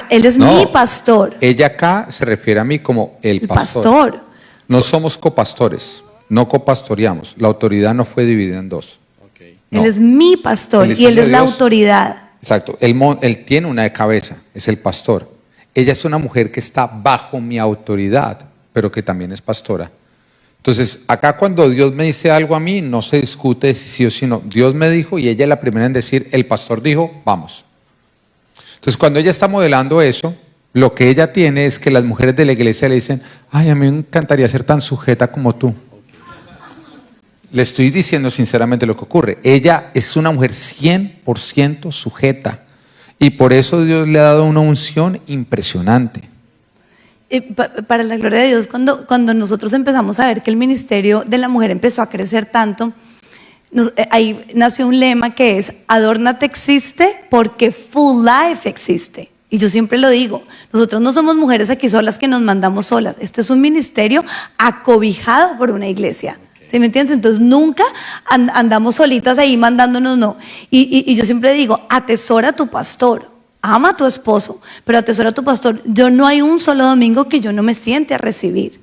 Él es mi pastor. Ella acá se refiere a mí como el pastor. No somos copastores, no copastoreamos. La autoridad no fue dividida en dos. No. Él es mi pastor y él es la autoridad. Exacto, él tiene una de cabeza, es el pastor. Ella es una mujer que está bajo mi autoridad, pero que también es pastora. Entonces, acá cuando Dios me dice algo a mí, no se discute si sí o si no. Dios me dijo, y ella es la primera en decir, el pastor dijo, vamos. Entonces, cuando ella está modelando eso, lo que ella tiene es que las mujeres de la iglesia le dicen, ay, a mí me encantaría ser tan sujeta como tú. Le estoy diciendo sinceramente lo que ocurre. Ella es una mujer 100% sujeta, y por eso Dios le ha dado una unción impresionante. Para la gloria de Dios, cuando nosotros empezamos a ver que el ministerio de la mujer empezó a crecer tanto, ahí nació un lema que es: adórnate existe porque Full Life existe. Y yo siempre lo digo, nosotros no somos mujeres aquí solas que nos mandamos solas. Este es un ministerio acobijado por una iglesia. ¿Sí me entiendes? Entonces nunca andamos solitas ahí mandándonos, no. Y yo siempre digo, atesora a tu pastor. Ama a tu esposo, pero atesora a tu pastor. Yo no hay un solo domingo que yo no me siente a recibir.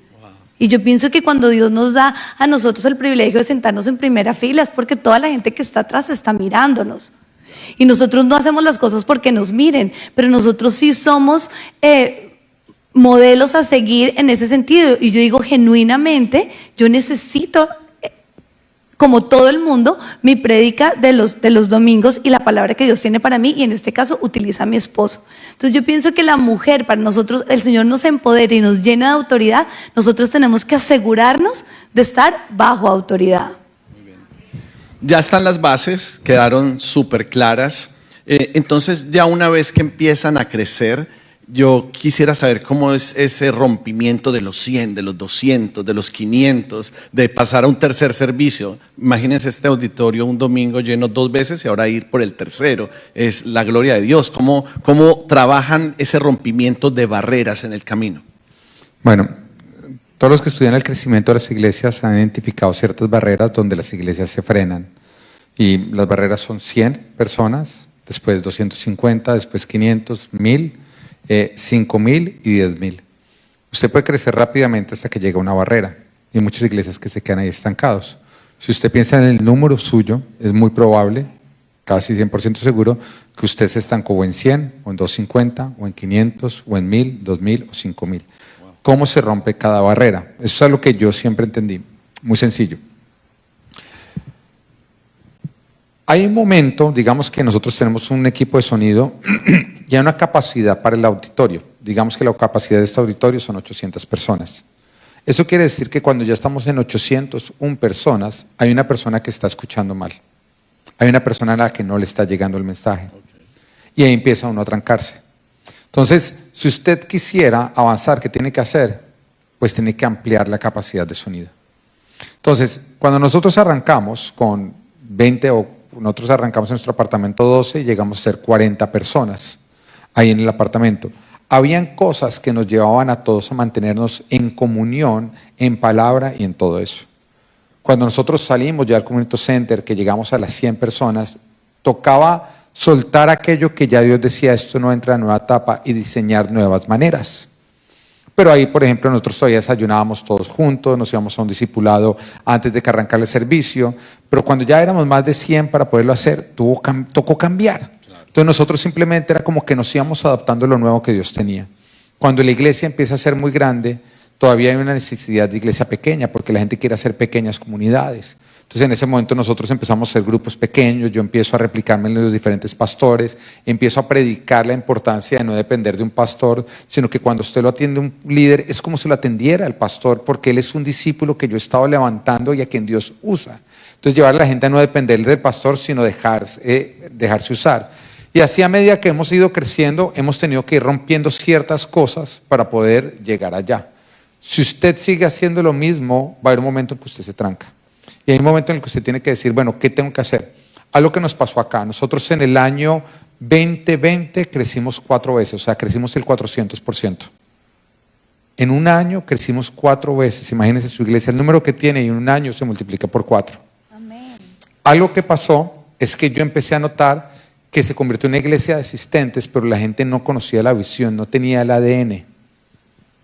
Y yo pienso que cuando Dios nos da a nosotros el privilegio de sentarnos en primera fila, es porque toda la gente que está atrás está mirándonos. Y nosotros no hacemos las cosas porque nos miren, pero nosotros sí somos modelos a seguir en ese sentido. Y yo digo genuinamente, yo necesito, como todo el mundo, mi prédica de los domingos y la palabra que Dios tiene para mí, y en este caso utiliza a mi esposo. Entonces yo pienso que la mujer, para nosotros, el Señor nos empodera y nos llena de autoridad. Nosotros tenemos que asegurarnos de estar bajo autoridad. Muy bien. Ya están las bases, quedaron súper claras. Entonces ya una vez que empiezan a crecer, yo quisiera saber cómo es ese rompimiento de los 100, de los 200, de los 500, de pasar a un tercer servicio. Imagínense este auditorio un domingo lleno 2 veces y ahora ir por el tercero. Es la gloria de Dios. ¿Cómo trabajan ese rompimiento de barreras en el camino? Bueno, todos los que estudian el crecimiento de las iglesias han identificado ciertas barreras donde las iglesias se frenan. Y las barreras son 100 personas, después 250, después 500, 1000. 5.000 y 10.000. Usted puede crecer rápidamente hasta que llega a una barrera, y hay muchas iglesias que se quedan ahí estancados. Si usted piensa en el número suyo, es muy probable, casi 100% seguro, que usted se estancó o en 100, o en 250, o en 500, o en 1000, 2000 o 5000. ¿Cómo se rompe cada barrera? Eso es algo que yo siempre entendí, muy sencillo. Hay un momento, digamos que nosotros tenemos un equipo de sonido y hay una capacidad para el auditorio. Digamos que la capacidad de este auditorio son 800 personas. Eso quiere decir que cuando ya estamos en 801 personas, hay una persona que está escuchando mal. Hay una persona a la que no le está llegando el mensaje. Y ahí empieza uno a trancarse. Entonces, si usted quisiera avanzar, ¿qué tiene que hacer? Pues tiene que ampliar la capacidad de sonido. Entonces, cuando nosotros arrancamos con 20 nosotros arrancamos en nuestro apartamento 12 y llegamos a ser 40 personas ahí en el apartamento. Habían cosas que nos llevaban a todos a mantenernos en comunión, en palabra y en todo eso. Cuando nosotros salimos ya al Community Center, que llegamos a las 100 personas, tocaba soltar aquello que ya Dios decía, esto no entra en nueva etapa, y diseñar nuevas maneras. Pero ahí, por ejemplo, nosotros todavía desayunábamos todos juntos, nos íbamos a un discipulado antes de que arrancara el servicio, pero cuando ya éramos más de 100 para poderlo hacer, tocó cambiar. Entonces nosotros simplemente era como que nos íbamos adaptando a lo nuevo que Dios tenía. Cuando la iglesia empieza a ser muy grande, todavía hay una necesidad de iglesia pequeña, porque la gente quiere hacer pequeñas comunidades. Entonces en ese momento nosotros empezamos a hacer grupos pequeños, yo empiezo a replicarme en los diferentes pastores, empiezo a predicar la importancia de no depender de un pastor, sino que cuando usted lo atiende un líder es como si lo atendiera el pastor, porque él es un discípulo que yo he estado levantando y a quien Dios usa. Entonces llevar a la gente a no depender del pastor, sino dejarse usar. Y así a medida que hemos ido creciendo, hemos tenido que ir rompiendo ciertas cosas para poder llegar allá. Si usted sigue haciendo lo mismo, va a haber un momento en que usted se tranca. Y hay un momento en el que usted tiene que decir, bueno, ¿qué tengo que hacer? Algo que nos pasó acá. Nosotros en el año 2020 crecimos 4 veces, o sea, crecimos el 400%. En un año crecimos 4 veces. Imagínense su iglesia, el número que tiene y en un año se multiplica por 4. Amén. Algo que pasó es que yo empecé a notar que se convirtió en una iglesia de asistentes, pero la gente no conocía la visión, no tenía el ADN.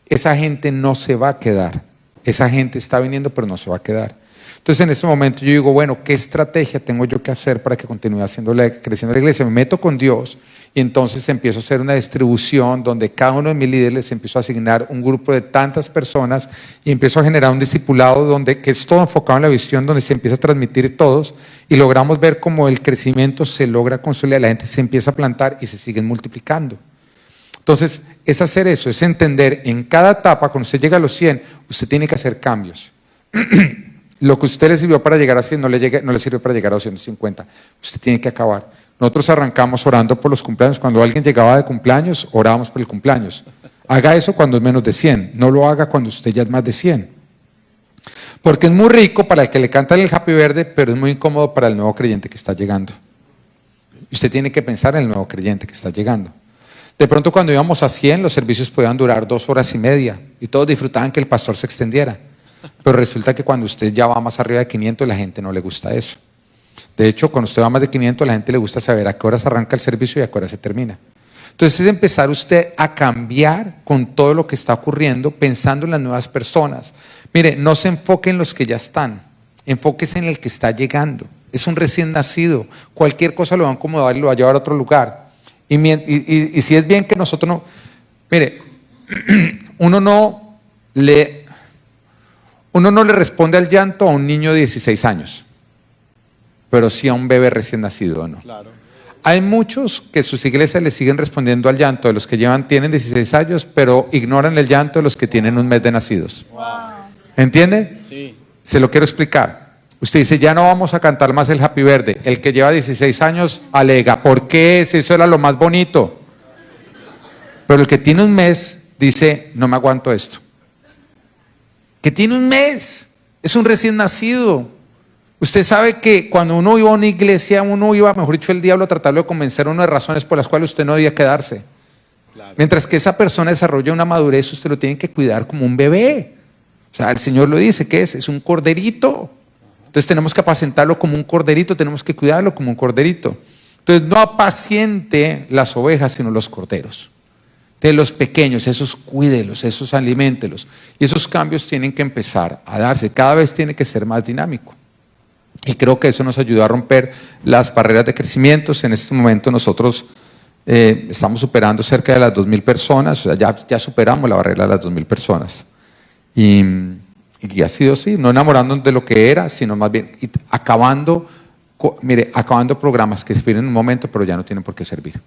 Esa gente no se va a quedar. Esa gente está viniendo, pero no se va a quedar. Entonces en ese momento yo digo, bueno, ¿qué estrategia tengo yo que hacer para que continúe creciendo la iglesia? Me meto con Dios y entonces empiezo a hacer una distribución donde cada uno de mis líderes les empiezo a asignar un grupo de tantas personas y empiezo a generar un discipulado que es todo enfocado en la visión, donde se empieza a transmitir todos y logramos ver cómo el crecimiento se logra consolidar, la gente se empieza a plantar y se siguen multiplicando. Entonces es hacer eso, es entender en cada etapa, cuando usted llega a los 100, usted tiene que hacer cambios. Lo que a usted le sirvió para llegar a 100 no le sirve para llegar a 250. Usted tiene que acabar. Nosotros arrancamos orando por los cumpleaños. Cuando alguien llegaba de cumpleaños, orábamos por el cumpleaños. Haga eso cuando es menos de 100. No lo haga cuando usted ya es más de 100. Porque es muy rico para el que le canta el Happy Verde, pero es muy incómodo para el nuevo creyente que está llegando. Usted tiene que pensar en el nuevo creyente que está llegando. De pronto cuando íbamos a 100, los servicios podían durar 2 horas y media y todos disfrutaban que el pastor se extendiera. Pero resulta que cuando usted ya va más arriba de 500, la gente no le gusta eso. De hecho, cuando usted va más de 500, la gente le gusta saber a qué horas arranca el servicio y a qué hora se termina. Entonces es empezar usted a cambiar con todo lo que está ocurriendo, pensando en las nuevas personas. Mire, no se enfoque en los que ya están, enfóquese en el que está llegando. Es un recién nacido, cualquier cosa lo va a incomodar y lo va a llevar a otro lugar. Y si es bien que nosotros no... Mire, uno no le responde al llanto a un niño de 16 años, pero sí a un bebé recién nacido, ¿no? Claro. Hay muchos que sus iglesias le siguen respondiendo al llanto de los que tienen 16 años, pero ignoran el llanto de los que tienen un mes de nacidos. Wow. ¿Entiende? Sí. Se lo quiero explicar. Usted dice, ya no vamos a cantar más el Happy Verde. El que lleva 16 años alega, ¿por qué? Si eso era lo más bonito. Pero el que tiene un mes dice, no me aguanto esto. Que tiene un mes, es un recién nacido. Usted sabe que cuando uno iba a una iglesia, uno iba, mejor dicho, el diablo a tratarlo de convencer a uno de razones por las cuales usted no debía quedarse. Claro. Mientras que esa persona desarrolla una madurez, usted lo tiene que cuidar como un bebé. O sea, el Señor lo dice, ¿qué es? Es un corderito. Entonces tenemos que apacentarlo como un corderito, tenemos que cuidarlo como un corderito. Entonces no apaciente las ovejas, sino los corderos. De los pequeños, esos cuídelos, esos aliméntelos. Y esos cambios tienen que empezar a darse. Cada vez tiene que ser más dinámico. Y creo que eso nos ayudó a romper las barreras de crecimiento. En este momento nosotros estamos superando cerca de las 2,000 personas. O sea, ya superamos la barrera de las 2,000 personas. Y ha sido así, no enamorándonos de lo que era, sino más bien acabando programas que sirven en un momento, pero ya no tienen por qué servir.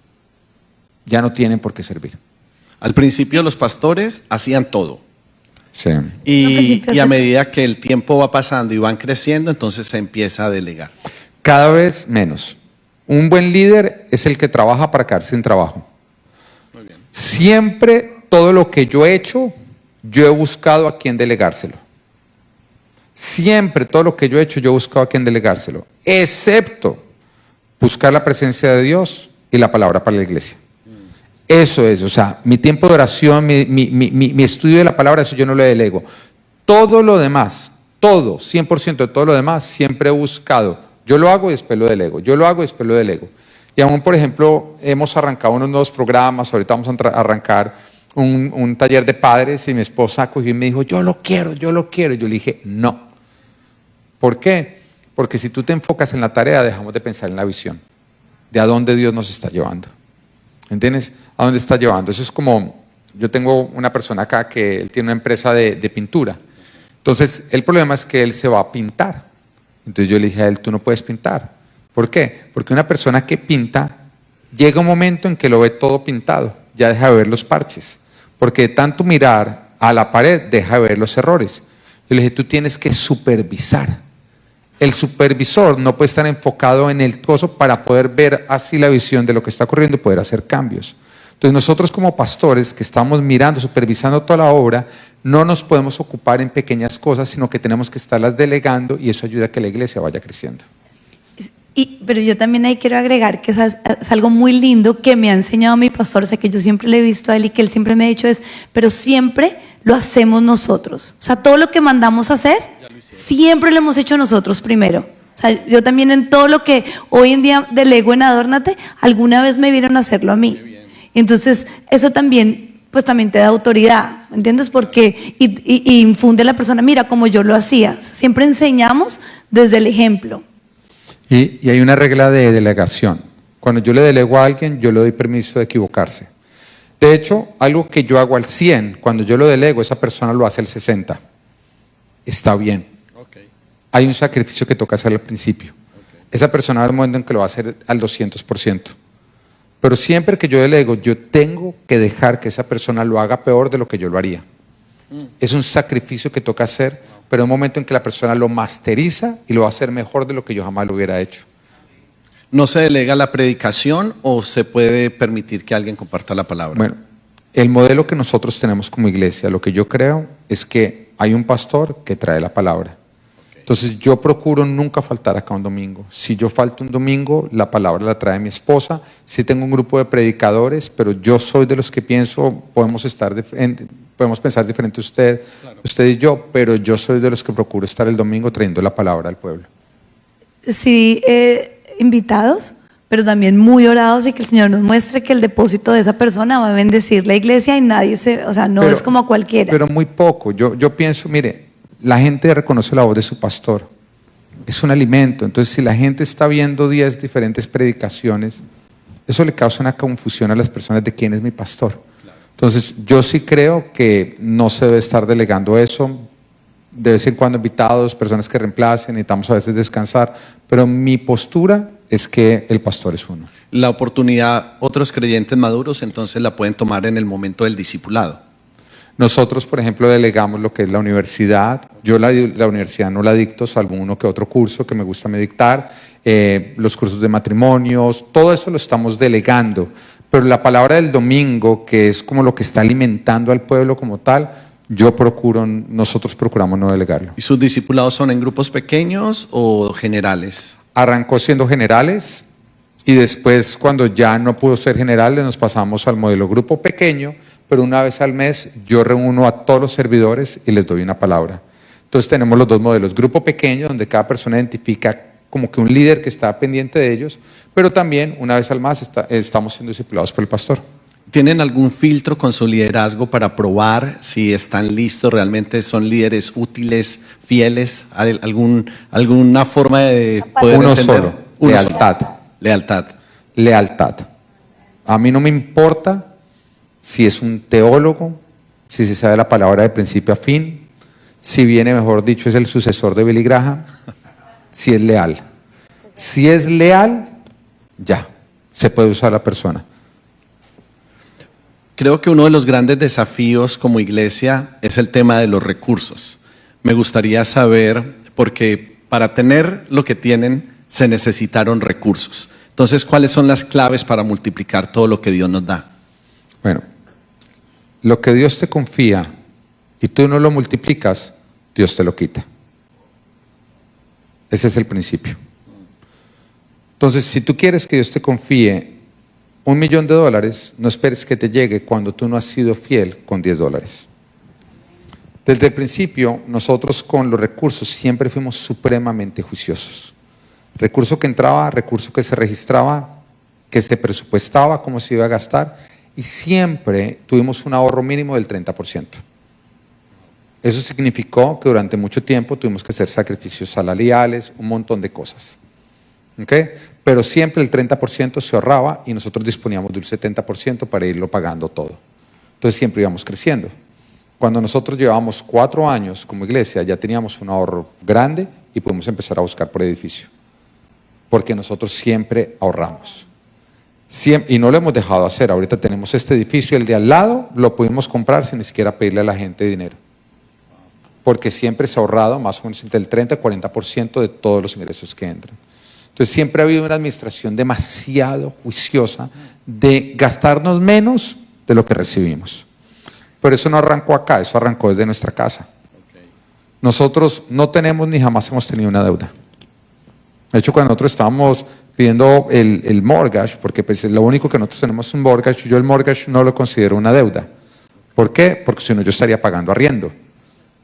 Ya no tienen por qué servir. Al principio los pastores hacían todo. Sí. Y a medida que el tiempo va pasando y van creciendo, entonces se empieza a delegar. Cada vez menos. Un buen líder es el que trabaja para quedarse sin trabajo. Muy bien. Siempre todo lo que yo he hecho, yo he buscado a quién delegárselo. Siempre todo lo que yo he hecho, yo he buscado a quién delegárselo. Excepto buscar la presencia de Dios y la palabra para la iglesia. Eso es, o sea, mi tiempo de oración, mi estudio de la palabra, eso yo no lo delego. Todo lo demás, 100% de todo lo demás, siempre he buscado. Yo lo hago y después lo delego. Yo lo hago y después lo delego. Y aún, por ejemplo, hemos arrancado unos nuevos programas, ahorita vamos a arrancar un taller de padres y mi esposa cogió y me dijo, yo lo quiero. Y yo le dije, no. ¿Por qué? Porque si tú te enfocas en la tarea, dejamos de pensar en la visión, de a dónde Dios nos está llevando. ¿Entiendes? ¿A dónde está llevando? Eso es como, yo tengo una persona acá que él tiene una empresa de pintura. Entonces, el problema es que él se va a pintar. Entonces yo le dije a él, tú no puedes pintar. ¿Por qué? Porque una persona que pinta, llega un momento en que lo ve todo pintado, ya deja de ver los parches. Porque de tanto mirar a la pared, deja de ver los errores. Yo le dije, tú tienes que supervisar. El supervisor no puede estar enfocado en el coso para poder ver así la visión de lo que está ocurriendo y poder hacer cambios. Entonces nosotros como pastores que estamos mirando, supervisando toda la obra, no nos podemos ocupar en pequeñas cosas, sino que tenemos que estarlas delegando y eso ayuda a que la iglesia vaya creciendo. Pero yo también ahí quiero agregar que es algo muy lindo que me ha enseñado mi pastor, o sea, que yo siempre le he visto a él y que él siempre me ha dicho pero siempre lo hacemos nosotros. O sea, todo lo que mandamos a hacer, siempre lo hemos hecho nosotros primero. O sea, yo también en todo lo que hoy en día delego en Adórnate, alguna vez me vieron a hacerlo a mí. Entonces, eso también, pues también te da autoridad, ¿entiendes? Porque, y infunde a la persona, mira, como yo lo hacía. Siempre enseñamos desde el ejemplo. Y hay una regla de delegación. Cuando yo le delego a alguien, yo le doy permiso de equivocarse. De hecho, algo que yo hago al 100, cuando yo lo delego, esa persona lo hace al 60. Está bien. Okay. Hay un sacrificio que toca hacer al principio. Okay. Esa persona va a haber un momento en que lo va a hacer al 200%. Pero siempre que yo delego, yo tengo que dejar que esa persona lo haga peor de lo que yo lo haría. Es un sacrificio que toca hacer, pero hay un momento en que la persona lo masteriza y lo va a hacer mejor de lo que yo jamás lo hubiera hecho. ¿No se delega la predicación o se puede permitir que alguien comparta la palabra? Bueno, el modelo que nosotros tenemos como iglesia, lo que yo creo es que hay un pastor que trae la palabra. Entonces yo procuro nunca faltar acá un domingo. Si yo falto un domingo, la palabra la trae mi esposa. Si tengo un grupo de predicadores, pero yo soy de los que pienso, podemos pensar diferente usted, claro, usted y yo, pero yo soy de los que procuro estar el domingo trayendo la palabra al pueblo. Sí, invitados, pero también muy orados y que el Señor nos muestre que el depósito de esa persona va a bendecir la iglesia y nadie o sea, no es como cualquiera. Pero muy poco. Yo pienso, mire, la gente reconoce la voz de su pastor. Es un alimento. Entonces, si la gente está viendo 10 diferentes predicaciones, eso le causa una confusión a las personas de quién es mi pastor. Entonces, yo sí creo que no se debe estar delegando eso. De vez en cuando invitados, personas que reemplacen, necesitamos a veces descansar. Pero mi postura es que el pastor es uno. La oportunidad, otros creyentes maduros, entonces la pueden tomar en el momento del discipulado. Nosotros, por ejemplo, delegamos lo que es la universidad. Yo la universidad no la dicto, salvo uno que otro curso que me gusta dictar. Los cursos de matrimonios, todo eso lo estamos delegando. Pero la palabra del domingo, que es como lo que está alimentando al pueblo como tal, nosotros procuramos no delegarlo. ¿Y sus discipulados son en grupos pequeños o generales? Arrancó siendo generales y después, cuando ya no pudo ser generales, nos pasamos al modelo grupo pequeño, pero una vez al mes yo reúno a todos los servidores y les doy una palabra. Entonces tenemos los dos modelos, grupo pequeño, donde cada persona identifica como que un líder que está pendiente de ellos, pero también una vez al mes estamos siendo discipulados por el pastor. ¿Tienen algún filtro con su liderazgo para probar si están listos, realmente son líderes útiles, fieles? ¿Alguna forma de poder Uno entender? solo, lealtad. Lealtad. Lealtad. A mí no me importa si es un teólogo, si se sabe la palabra de principio a fin, si viene, mejor dicho, es el sucesor de Billy Graham, si es leal. Si es leal, ya, se puede usar la persona. Creo que uno de los grandes desafíos como iglesia es el tema de los recursos. Me gustaría saber, porque para tener lo que tienen se necesitaron recursos. Entonces, ¿cuáles son las claves para multiplicar todo lo que Dios nos da? Bueno, lo que Dios te confía y tú no lo multiplicas, Dios te lo quita. Ese es el principio. Entonces, si tú quieres que Dios te confíe $1.000.000, no esperes que te llegue cuando tú no has sido fiel con $10. Desde el principio, nosotros con los recursos siempre fuimos supremamente juiciosos. Recurso que entraba, recurso que se registraba, que se presupuestaba cómo se iba a gastar y siempre tuvimos un ahorro mínimo del 30%. Eso significó que durante mucho tiempo tuvimos que hacer sacrificios salariales, un montón de cosas. ¿Okay? Pero siempre el 30% se ahorraba y nosotros disponíamos del 70% para irlo pagando todo. Entonces siempre íbamos creciendo. Cuando nosotros llevábamos 4 años como iglesia, ya teníamos un ahorro grande y pudimos empezar a buscar por edificio. Porque nosotros siempre ahorramos. Y no lo hemos dejado hacer. Ahorita tenemos este edificio, el de al lado, lo pudimos comprar sin ni siquiera pedirle a la gente dinero. Porque siempre se ha ahorrado más o menos entre el 30 y 40% de todos los ingresos que entran. Entonces siempre ha habido una administración demasiado juiciosa de gastarnos menos de lo que recibimos. Pero eso no arrancó acá, eso arrancó desde nuestra casa. Nosotros no tenemos ni jamás hemos tenido una deuda. De hecho, cuando nosotros estábamos pidiendo el mortgage, porque pues lo único que nosotros tenemos es un mortgage, yo el mortgage no lo considero una deuda. ¿Por qué? Porque si no yo estaría pagando arriendo.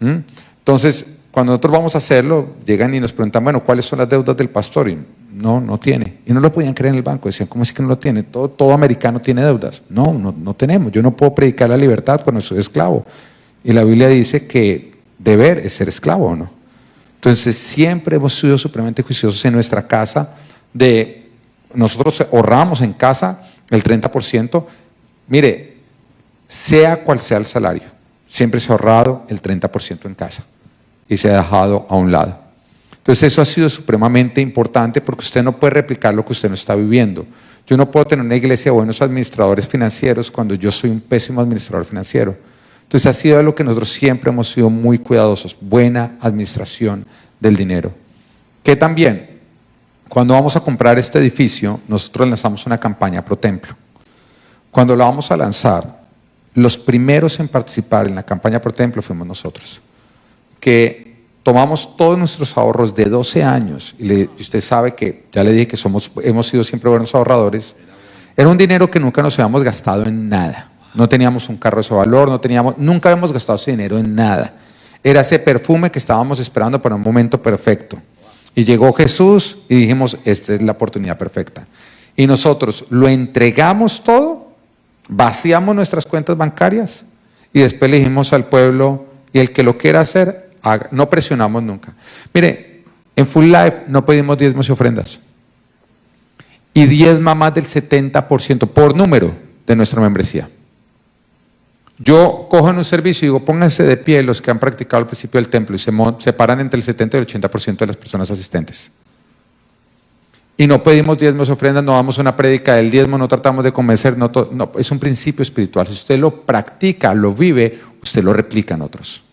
Entonces, cuando nosotros vamos a hacerlo, llegan y nos preguntan, bueno, ¿cuáles son las deudas del pastor? Y no tiene. Y no lo podían creer en el banco. Decían, ¿cómo es que no lo tiene? Todo americano tiene deudas. No tenemos. Yo no puedo predicar la libertad cuando soy esclavo. Y la Biblia dice que deber es ser esclavo, ¿o no? Entonces, siempre hemos sido supremamente juiciosos en nuestra casa. Nosotros ahorramos en casa el 30%. Mire, sea cual sea el salario, siempre se ha ahorrado el 30% en casa y se ha dejado a un lado. Entonces eso ha sido supremamente importante porque usted no puede replicar lo que usted no está viviendo. Yo no puedo tener una iglesia de buenos administradores financieros cuando yo soy un pésimo administrador financiero. Entonces ha sido de lo que nosotros siempre hemos sido muy cuidadosos, buena administración del dinero. Que también, cuando vamos a comprar este edificio, nosotros lanzamos una campaña pro templo. Cuando la vamos a lanzar, los primeros en participar en la campaña pro templo fuimos nosotros, que tomamos todos nuestros ahorros de 12 años, y usted sabe que, ya le dije que hemos sido siempre buenos ahorradores, era un dinero que nunca nos habíamos gastado en nada, no teníamos un carro de ese valor, nunca habíamos gastado ese dinero en nada, era ese perfume que estábamos esperando para un momento perfecto, y llegó Jesús y dijimos, esta es la oportunidad perfecta, y nosotros lo entregamos todo, vaciamos nuestras cuentas bancarias, y después le dijimos al pueblo, y el que lo quiera hacer, no presionamos nunca. Mire, en Full Life no pedimos diezmos y ofrendas. Y diezma más del 70% por número de nuestra membresía. Yo cojo en un servicio y digo, pónganse de pie los que han practicado el principio del templo y se paran entre el 70 y el 80% de las personas asistentes. Y no pedimos diezmos y ofrendas, no damos una prédica del diezmo, no tratamos de convencer, no, es un principio espiritual. Si usted lo practica, lo vive, usted lo replica en otros.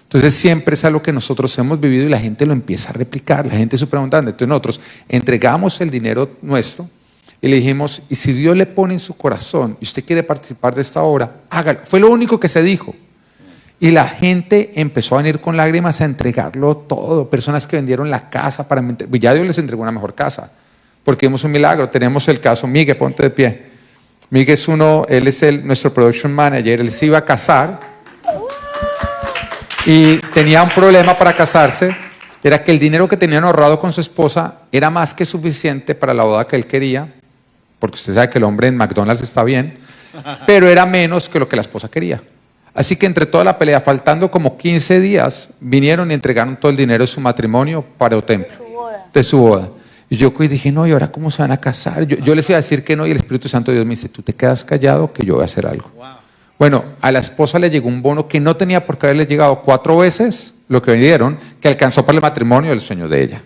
Entonces siempre es algo que nosotros hemos vivido y la gente lo empieza a replicar, la gente es súper abundante. Entonces nosotros entregamos el dinero nuestro y le dijimos, y si Dios le pone en su corazón y usted quiere participar de esta obra, hágalo. Fue lo único que se dijo. Y la gente empezó a venir con lágrimas a entregarlo todo. Personas que vendieron la casa para... Ya Dios les entregó una mejor casa, porque vimos un milagro. Tenemos el caso, Miguel, ponte de pie. Miguel es él es nuestro production manager, él se iba a casar. Y tenía un problema para casarse, era que el dinero que tenían ahorrado con su esposa era más que suficiente para la boda que él quería, porque usted sabe que el hombre en McDonald's está bien, pero era menos que lo que la esposa quería. Así que entre toda la pelea, faltando como 15 días, vinieron y entregaron todo el dinero de su matrimonio para el templo, de su boda. Y yo dije, no, ¿y ahora cómo se van a casar? Yo les iba a decir que no, y el Espíritu Santo de Dios me dice, tú te quedas callado que yo voy a hacer algo. Bueno, a la esposa le llegó un bono que no tenía por qué haberle llegado 4 veces lo que dieron, que alcanzó para el matrimonio y el sueño de ella.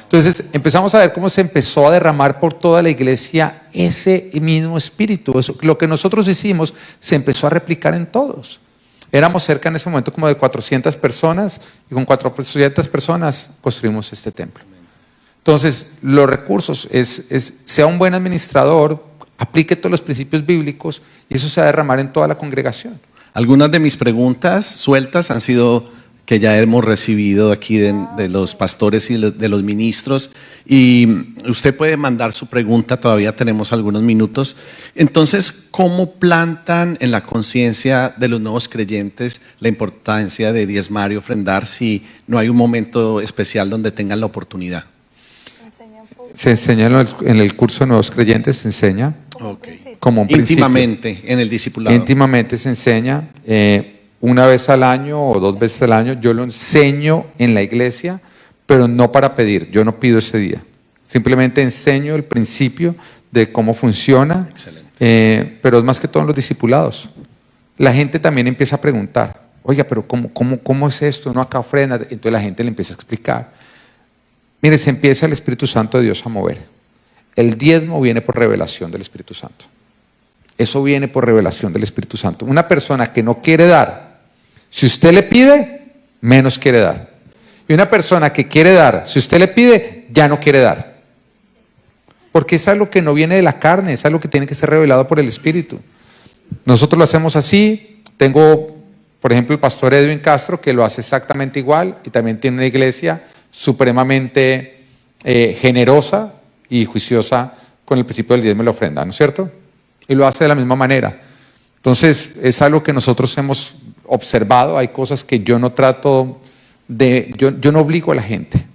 Entonces empezamos a ver cómo se empezó a derramar por toda la iglesia ese mismo espíritu. Lo que nosotros hicimos se empezó a replicar en todos. Éramos cerca en ese momento como de 400 personas y con 400 personas construimos este templo. Entonces los recursos, sea un buen administrador, aplique todos los principios bíblicos y eso se va a derramar en toda la congregación. Algunas de mis preguntas sueltas han sido que ya hemos recibido aquí de los pastores y de los ministros, y usted puede mandar su pregunta, todavía tenemos algunos minutos. Entonces, ¿cómo plantan en la conciencia de los nuevos creyentes la importancia de diezmar y ofrendar si no hay un momento especial donde tengan la oportunidad? Se enseña en el curso de Nuevos Creyentes, se enseña Ok. como un principio. Íntimamente en el discipulado. Íntimamente se enseña una vez al año o 2 veces al año. Yo lo enseño en la iglesia, pero no para pedir. Yo no pido ese día. Simplemente enseño el principio de cómo funciona. Excelente. Pero es más que todo en los discipulados. La gente también empieza a preguntar, oiga, pero ¿cómo es esto? No, acá ofrenda. Entonces la gente le empieza a explicar. Mire, se empieza el Espíritu Santo de Dios a mover. El diezmo viene por revelación del Espíritu Santo. Eso viene por revelación del Espíritu Santo. Una persona que no quiere dar, si usted le pide, menos quiere dar. Y una persona que quiere dar, si usted le pide, ya no quiere dar. Porque es algo que no viene de la carne, es algo que tiene que ser revelado por el Espíritu. Nosotros lo hacemos así. Tengo, por ejemplo, el pastor Edwin Castro, que lo hace exactamente igual y también tiene una iglesia supremamente generosa y juiciosa con el principio del diezmo y la ofrenda, ¿no es cierto? Y lo hace de la misma manera. Entonces, es algo que nosotros hemos observado. Hay cosas que yo no trato de... Yo no obligo a la gente.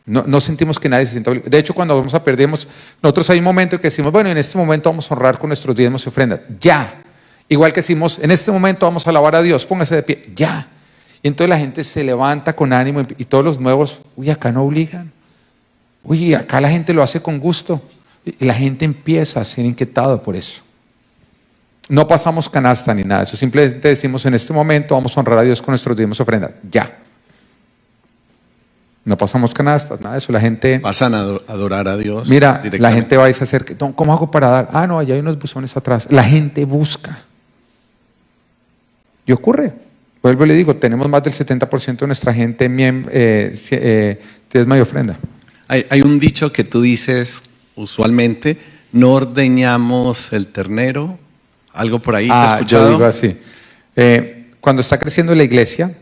No sentimos que nadie se sienta obligado. De hecho, cuando vamos a perder, nosotros hay un momento que decimos, bueno, en este momento vamos a honrar con nuestros diezmos y ofrendas. Ya. Igual que decimos, en este momento vamos a alabar a Dios, póngase de pie. Ya. Y entonces la gente se levanta con ánimo y todos los nuevos, uy, acá no obligan. Uy, acá la gente lo hace con gusto. Y la gente empieza a ser inquietado por eso. No pasamos canasta ni nada de eso. Simplemente decimos, en este momento vamos a honrar a Dios con nuestros diezmos y ofrendas. Ya. No pasamos canastas, nada de eso. La gente... Pasan a adorar a Dios. Mira, la gente va y se acerca. ¿Cómo hago para dar? Ah, no, allá hay unos buzones atrás. La gente busca. Y ocurre. Vuelvo y le digo, tenemos más del 70% de nuestra gente diezma y ofrenda. Hay un dicho que tú dices usualmente, no ordeñamos el ternero, algo por ahí. ¿Te has escuchado? Yo digo así. Cuando está creciendo la iglesia,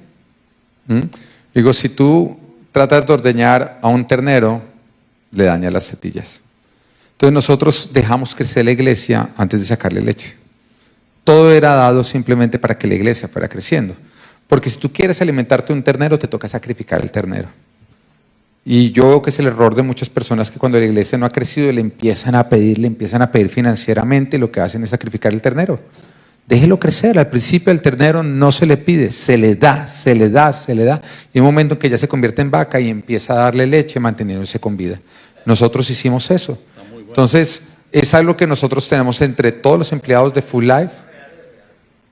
digo, si tú tratas de ordeñar a un ternero, le dañas las tetillas. Entonces nosotros dejamos crecer la iglesia antes de sacarle leche. Todo era dado simplemente para que la iglesia fuera creciendo. Porque si tú quieres alimentarte de un ternero, te toca sacrificar el ternero. Y yo veo que es el error de muchas personas que cuando la iglesia no ha crecido le empiezan a pedir financieramente, y lo que hacen es sacrificar el ternero. Déjelo crecer. Al principio el ternero no se le pide, se le da. Y hay un momento en que ya se convierte en vaca y empieza a darle leche manteniéndose con vida. Nosotros hicimos eso. Entonces, es algo que nosotros tenemos entre todos los empleados de Full Life.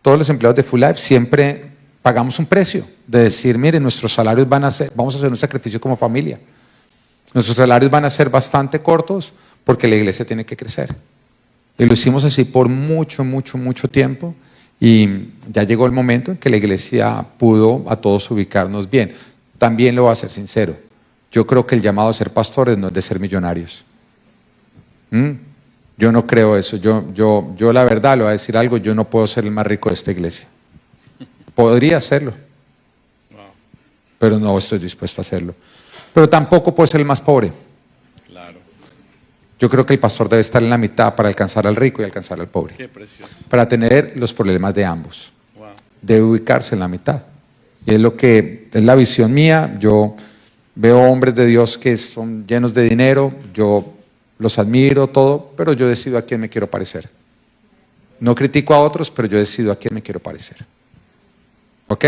Todos los empleados de Full Life siempre pagamos un precio de decir, mire, nuestros salarios vamos a hacer un sacrificio como familia. Nuestros salarios van a ser bastante cortos porque la iglesia tiene que crecer. Y lo hicimos así por mucho tiempo y ya llegó el momento en que la iglesia pudo a todos ubicarnos bien. También lo voy a ser sincero. Yo creo que el llamado a ser pastores no es de ser millonarios. Yo no creo eso. Yo la verdad, le voy a decir algo, yo no puedo ser el más rico de esta iglesia. Podría hacerlo, pero no estoy dispuesto a hacerlo. Pero tampoco puedo ser el más pobre. Claro. Yo creo que el pastor debe estar en la mitad para alcanzar al rico y alcanzar al pobre. Qué precioso. Para tener los problemas de ambos. Wow. Debe ubicarse en la mitad. Y es lo que es la visión mía. Yo veo hombres de Dios que son llenos de dinero, yo los admiro, todo, pero yo decido a quién me quiero parecer. No critico a otros, pero yo decido a quién me quiero parecer. ¿Ok?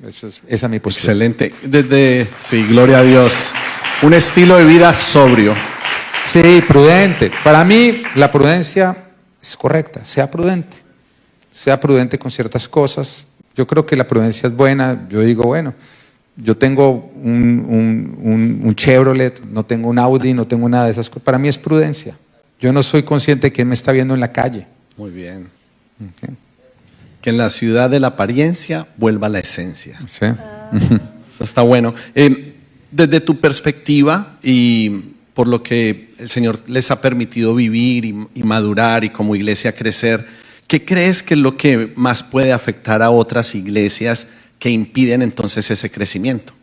Esa es mi postura. Excelente. Sí, gloria a Dios. Un estilo de vida sobrio. Sí, prudente. Para mí, la prudencia es correcta. Sea prudente. Sea prudente con ciertas cosas. Yo creo que la prudencia es buena. Yo digo, bueno, yo tengo un Chevrolet, no tengo un Audi, no tengo nada de esas cosas. Para mí es prudencia. Yo no soy consciente de quién me está viendo en la calle. Muy bien. Okay. Que en la ciudad de la apariencia vuelva la esencia. Sí. Eso está bueno. Desde tu perspectiva y por lo que el Señor les ha permitido vivir y madurar y como iglesia crecer, ¿qué crees que es lo que más puede afectar a otras iglesias que impiden entonces ese crecimiento?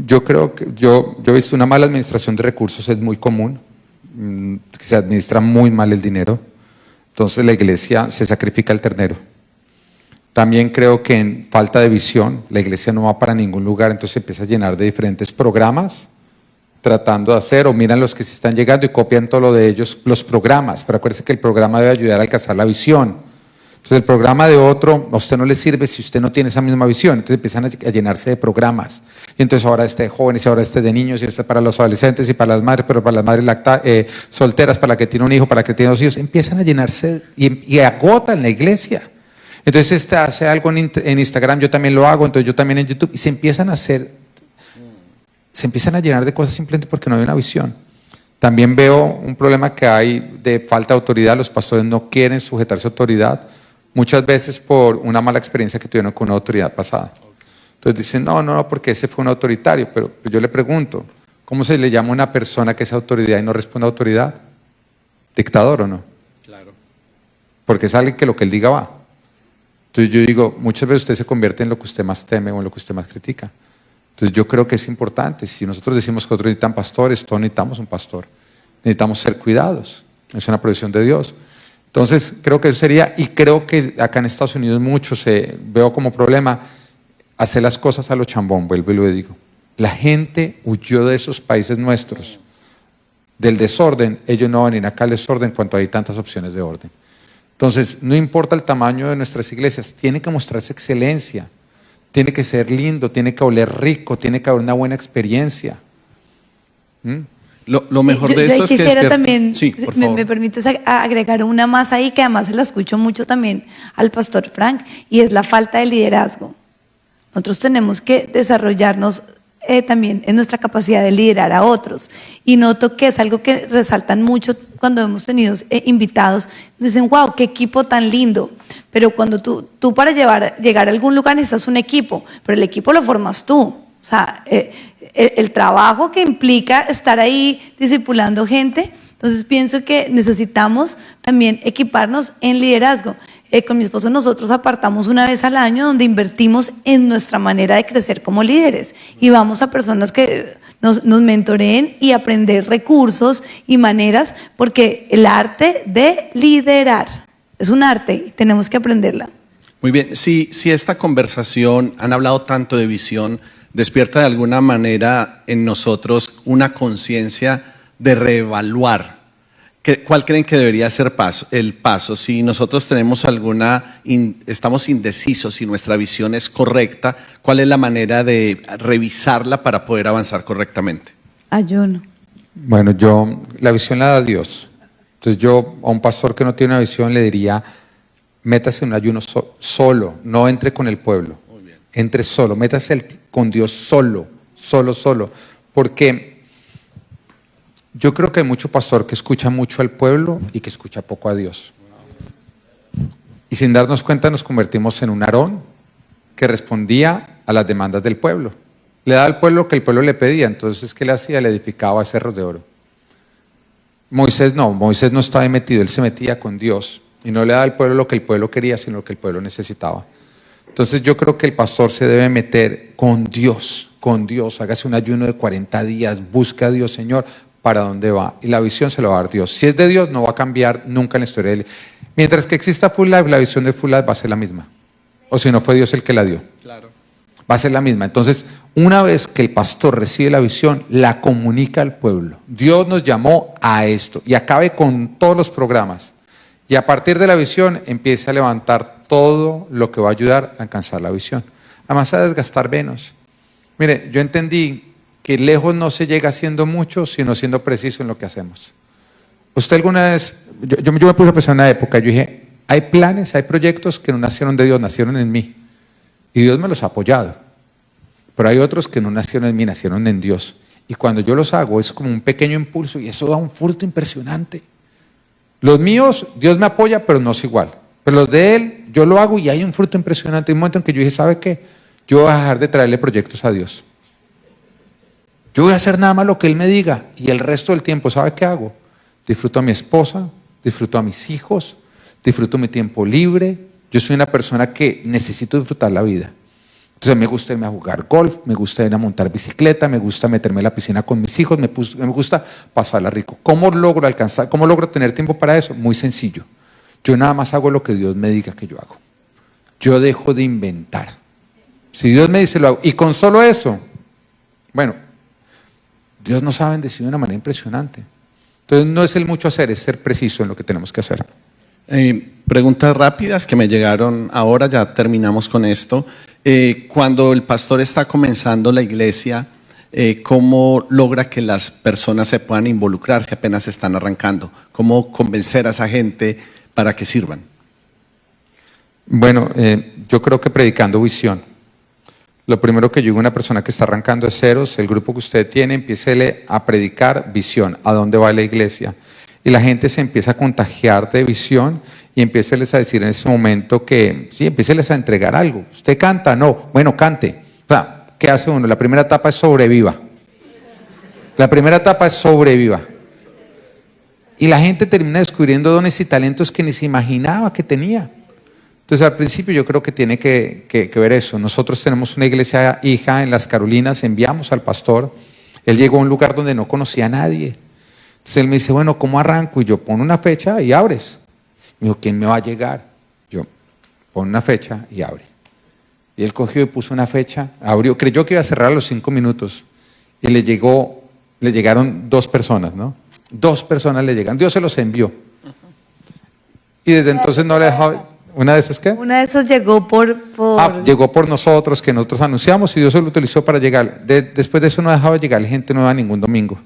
Yo creo que yo he visto una mala administración de recursos, es muy común, que se administra muy mal el dinero. Entonces la iglesia se sacrifica el ternero. También creo que en falta de visión, la iglesia no va para ningún lugar, entonces se empieza a llenar de diferentes programas tratando de hacer, o miran los que se están llegando y copian todo lo de ellos, los programas, pero acuérdense que el programa debe ayudar a alcanzar la visión. Entonces el programa de otro a usted no le sirve si usted no tiene esa misma visión, entonces empiezan a llenarse de programas. Y entonces ahora este de jóvenes, y ahora este de niños, y este para los adolescentes, y para las madres, pero para las madres solteras, para la que tiene un hijo, para la que tiene dos hijos, empiezan a llenarse y agotan la iglesia. Entonces este hace algo en Instagram, yo también lo hago, entonces yo también en YouTube, y se empiezan a llenar de cosas simplemente porque no hay una visión. También veo un problema que hay de falta de autoridad, los pastores no quieren sujetarse a autoridad, muchas veces por una mala experiencia que tuvieron con una autoridad pasada. Entonces dicen, no, porque ese fue un autoritario, pero yo le pregunto, ¿cómo se le llama a una persona que es autoridad y no responde a autoridad? ¿Dictador o no? Claro. Porque es alguien que lo que él diga va. Entonces yo digo, muchas veces usted se convierte en lo que usted más teme o en lo que usted más critica. Entonces yo creo que es importante, si nosotros decimos que otros necesitan pastores, todos necesitamos un pastor, necesitamos ser cuidados, es una provisión de Dios. Entonces creo que eso sería, y creo que acá en Estados Unidos mucho veo como problema hacer las cosas a lo chambón, vuelvo y lo digo. La gente huyó de esos países nuestros, del desorden, ellos no van a ir acá al desorden cuando hay tantas opciones de orden. Entonces no importa el tamaño de nuestras iglesias, tiene que mostrarse excelencia, tiene que ser lindo, tiene que oler rico, tiene que haber una buena experiencia. Lo mejor de esto es que quisiera también, sí, por favor. me permites agregar una más ahí, que además se la escucho mucho también al pastor Frank, y es la falta de liderazgo. Nosotros tenemos que desarrollarnos también en nuestra capacidad de liderar a otros. Y noto que es algo que resaltan mucho cuando hemos tenido invitados. Dicen, wow, qué equipo tan lindo. Pero cuando tú para llegar a algún lugar necesitas un equipo, pero el equipo lo formas tú. O sea, el trabajo que implica estar ahí discipulando gente. Entonces pienso que necesitamos también equiparnos en liderazgo. Con mi esposo nosotros apartamos una vez al año donde invertimos en nuestra manera de crecer como líderes y vamos a personas que nos mentoreen y aprender recursos y maneras, porque el arte de liderar es un arte y tenemos que aprenderla. Muy bien, si esta conversación, han hablado tanto de visión, despierta de alguna manera en nosotros una conciencia de reevaluar. ¿Cuál creen que debería ser el paso? Si nosotros tenemos estamos indecisos si nuestra visión es correcta, ¿cuál es la manera de revisarla para poder avanzar correctamente? Ayuno. Bueno, la visión la da Dios. Entonces yo a un pastor que no tiene una visión le diría, métase en un ayuno solo, no entre con el pueblo. Entre solo, métase con Dios solo. Porque yo creo que hay mucho pastor que escucha mucho al pueblo y que escucha poco a Dios. Y sin darnos cuenta nos convertimos en un Aarón que respondía a las demandas del pueblo. Le daba al pueblo lo que el pueblo le pedía, entonces ¿qué le hacía? Le edificaba cerros de oro. Moisés no estaba ahí metido, él se metía con Dios y no le daba al pueblo lo que el pueblo quería, sino lo que el pueblo necesitaba. Entonces yo creo que el pastor se debe meter con Dios, hágase un ayuno de 40 días, busca a Dios, Señor, para dónde va, y la visión se la va a dar Dios. Si es de Dios, no va a cambiar nunca en la historia de él. Mientras que exista Full Life, la visión de Full Life va a ser la misma, o si no fue Dios el que la dio. Claro. Va a ser la misma. Entonces, una vez que el pastor recibe la visión, la comunica al pueblo. Dios nos llamó a esto, y acabe con todos los programas, y a partir de la visión empieza a levantar todo lo que va a ayudar a alcanzar la visión. Además a desgastar menos. Mire, yo entendí que lejos no se llega haciendo mucho, sino siendo preciso en lo que hacemos. Usted alguna vez, yo me puse a pensar en una época, yo dije, hay planes, hay proyectos que no nacieron de Dios, nacieron en mí. Y Dios me los ha apoyado. Pero hay otros que no nacieron en mí, nacieron en Dios. Y cuando yo los hago es como un pequeño impulso y eso da un fruto impresionante. Los míos, Dios me apoya, pero no es igual. Pero los de Él, yo lo hago y hay un fruto impresionante. Hay un momento en que yo dije, ¿sabe qué? Yo voy a dejar de traerle proyectos a Dios. Yo voy a hacer nada más lo que Él me diga y el resto del tiempo, ¿sabe qué hago? Disfruto a mi esposa, disfruto a mis hijos, disfruto mi tiempo libre. Yo soy una persona que necesito disfrutar la vida. Entonces me gusta irme a jugar golf, me gusta ir a montar bicicleta, me gusta meterme en la piscina con mis hijos, me gusta pasarla rico. ¿Cómo logro alcanzar? ¿Cómo logro tener tiempo para eso? Muy sencillo. Yo nada más hago lo que Dios me diga que yo hago. Yo dejo de inventar. Si Dios me dice lo hago. Y con solo eso, bueno, Dios nos ha bendecido de una manera impresionante. Entonces no es el mucho hacer, es ser preciso en lo que tenemos que hacer. Preguntas rápidas que me llegaron ahora, ya terminamos con esto. Cuando el pastor está comenzando la iglesia, ¿cómo logra que las personas se puedan involucrar si apenas están arrancando? ¿Cómo convencer a esa gente para que sirvan? Bueno, yo creo que predicando visión. Lo primero que yo digo a una persona que está arrancando de ceros, el grupo que usted tiene, empiécele a predicar visión, a dónde va la iglesia. Y la gente se empieza a contagiar de visión y empiéceles a decir en ese momento que, sí, empiéceles a entregar algo. ¿Usted canta? No. Bueno, cante. O sea, ¿qué hace uno? La primera etapa es sobreviva. La primera etapa es sobreviva. Y la gente termina descubriendo dones y talentos que ni se imaginaba que tenía. Entonces al principio yo creo que tiene que ver eso. Nosotros tenemos una iglesia hija en Las Carolinas, enviamos al pastor, él llegó a un lugar donde no conocía a nadie. Entonces él me dice, bueno, ¿cómo arranco? Y yo, pon una fecha y abres. Me dijo, ¿quién me va a llegar? Yo, pon una fecha y abre. Y él cogió y puso una fecha, abrió, creyó que iba a cerrar a los 5 minutos y le llegaron 2 personas, ¿no? 2 personas le llegaron, Dios se los envió. Y desde entonces no le dejaba. ¿Una de esas qué? Una de esas llegó llegó por nosotros, que nosotros anunciamos y Dios se lo utilizó para llegar. Después de eso no dejaba llegar gente nueva ningún domingo.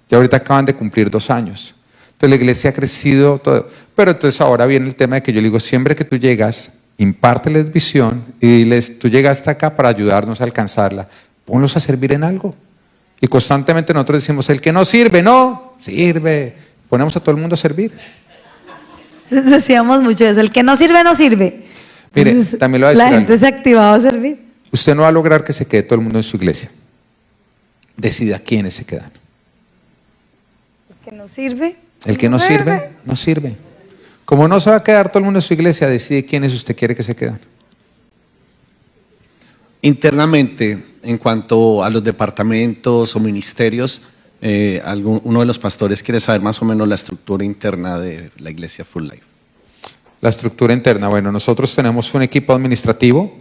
Y ahorita acaban de cumplir 2 años. Entonces la iglesia ha crecido, todo. Pero entonces ahora viene el tema de que yo le digo, siempre que tú llegas, impárteles visión y diles, tú llegaste acá para ayudarnos a alcanzarla. Ponlos a servir en algo. Y constantemente nosotros decimos, el que no sirve, no, sirve. Ponemos a todo el mundo a servir. Decíamos mucho eso, el que no sirve, no sirve. Mire, Entonces, también lo voy a decir la gente algo. se activaba a servir. Usted no va a lograr que se quede todo el mundo en su iglesia. Decida quiénes se quedan. El que no sirve. El que no sirve, no sirve. Como no se va a quedar todo el mundo en su iglesia, decide quiénes usted quiere que se queden. Internamente, en cuanto a los departamentos o ministerios, uno de los pastores quiere saber más o menos la estructura interna de la iglesia Full Life. La estructura interna, bueno, nosotros tenemos un equipo administrativo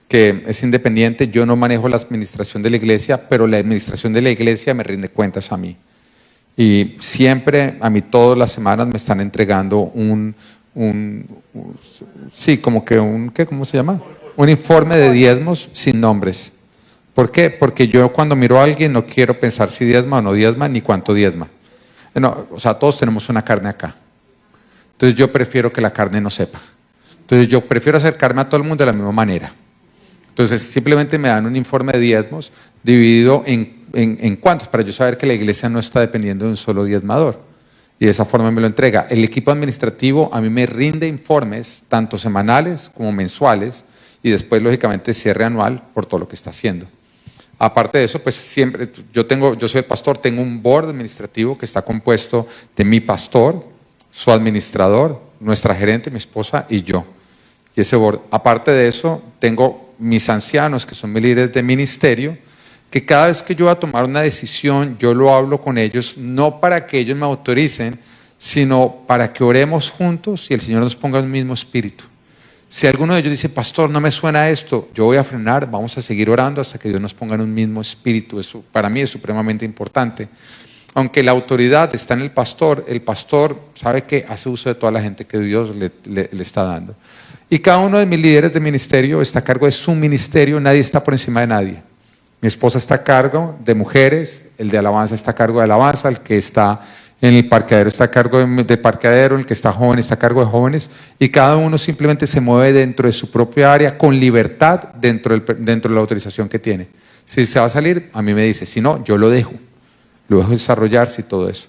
que es independiente. Yo no manejo la administración de la iglesia, pero la administración de la iglesia me rinde cuentas a mí. Y siempre, a mí todas las semanas me están entregando ¿cómo se llama? Un informe de diezmos sin nombres. ¿Por qué? Porque yo cuando miro a alguien no quiero pensar si diezma o no diezma, ni cuánto diezma. No, o sea, todos tenemos una carne acá. Entonces yo prefiero que la carne no sepa. Entonces yo prefiero acercarme a todo el mundo de la misma manera. Entonces simplemente me dan un informe de diezmos dividido en cuántos, para yo saber que la iglesia no está dependiendo de un solo diezmador. Y de esa forma me lo entrega. El equipo administrativo a mí me rinde informes, tanto semanales como mensuales, y después lógicamente cierre anual por todo lo que está haciendo. Aparte de eso, pues siempre, yo soy el pastor, tengo un board administrativo que está compuesto de mi pastor, su administrador, nuestra gerente, mi esposa y yo. Y ese board, aparte de eso, tengo mis ancianos, que son mis líderes de ministerio, que cada vez que yo voy a tomar una decisión, yo lo hablo con ellos, no para que ellos me autoricen, sino para que oremos juntos y el Señor nos ponga el mismo espíritu. Si alguno de ellos dice, pastor, no me suena esto, yo voy a frenar, vamos a seguir orando hasta que Dios nos ponga en un mismo espíritu. Eso para mí es supremamente importante. Aunque la autoridad está en el pastor sabe que hace uso de toda la gente que Dios le está dando. Y cada uno de mis líderes de ministerio está a cargo de su ministerio, nadie está por encima de nadie. Mi esposa está a cargo de mujeres, el de alabanza está a cargo de alabanza, el que está en el parqueadero está a cargo de parqueadero, el que está joven está a cargo de jóvenes, y cada uno simplemente se mueve dentro de su propia área con libertad dentro de la autorización que tiene. Si se va a salir, a mí me dice, si no, yo lo dejo desarrollarse y todo eso.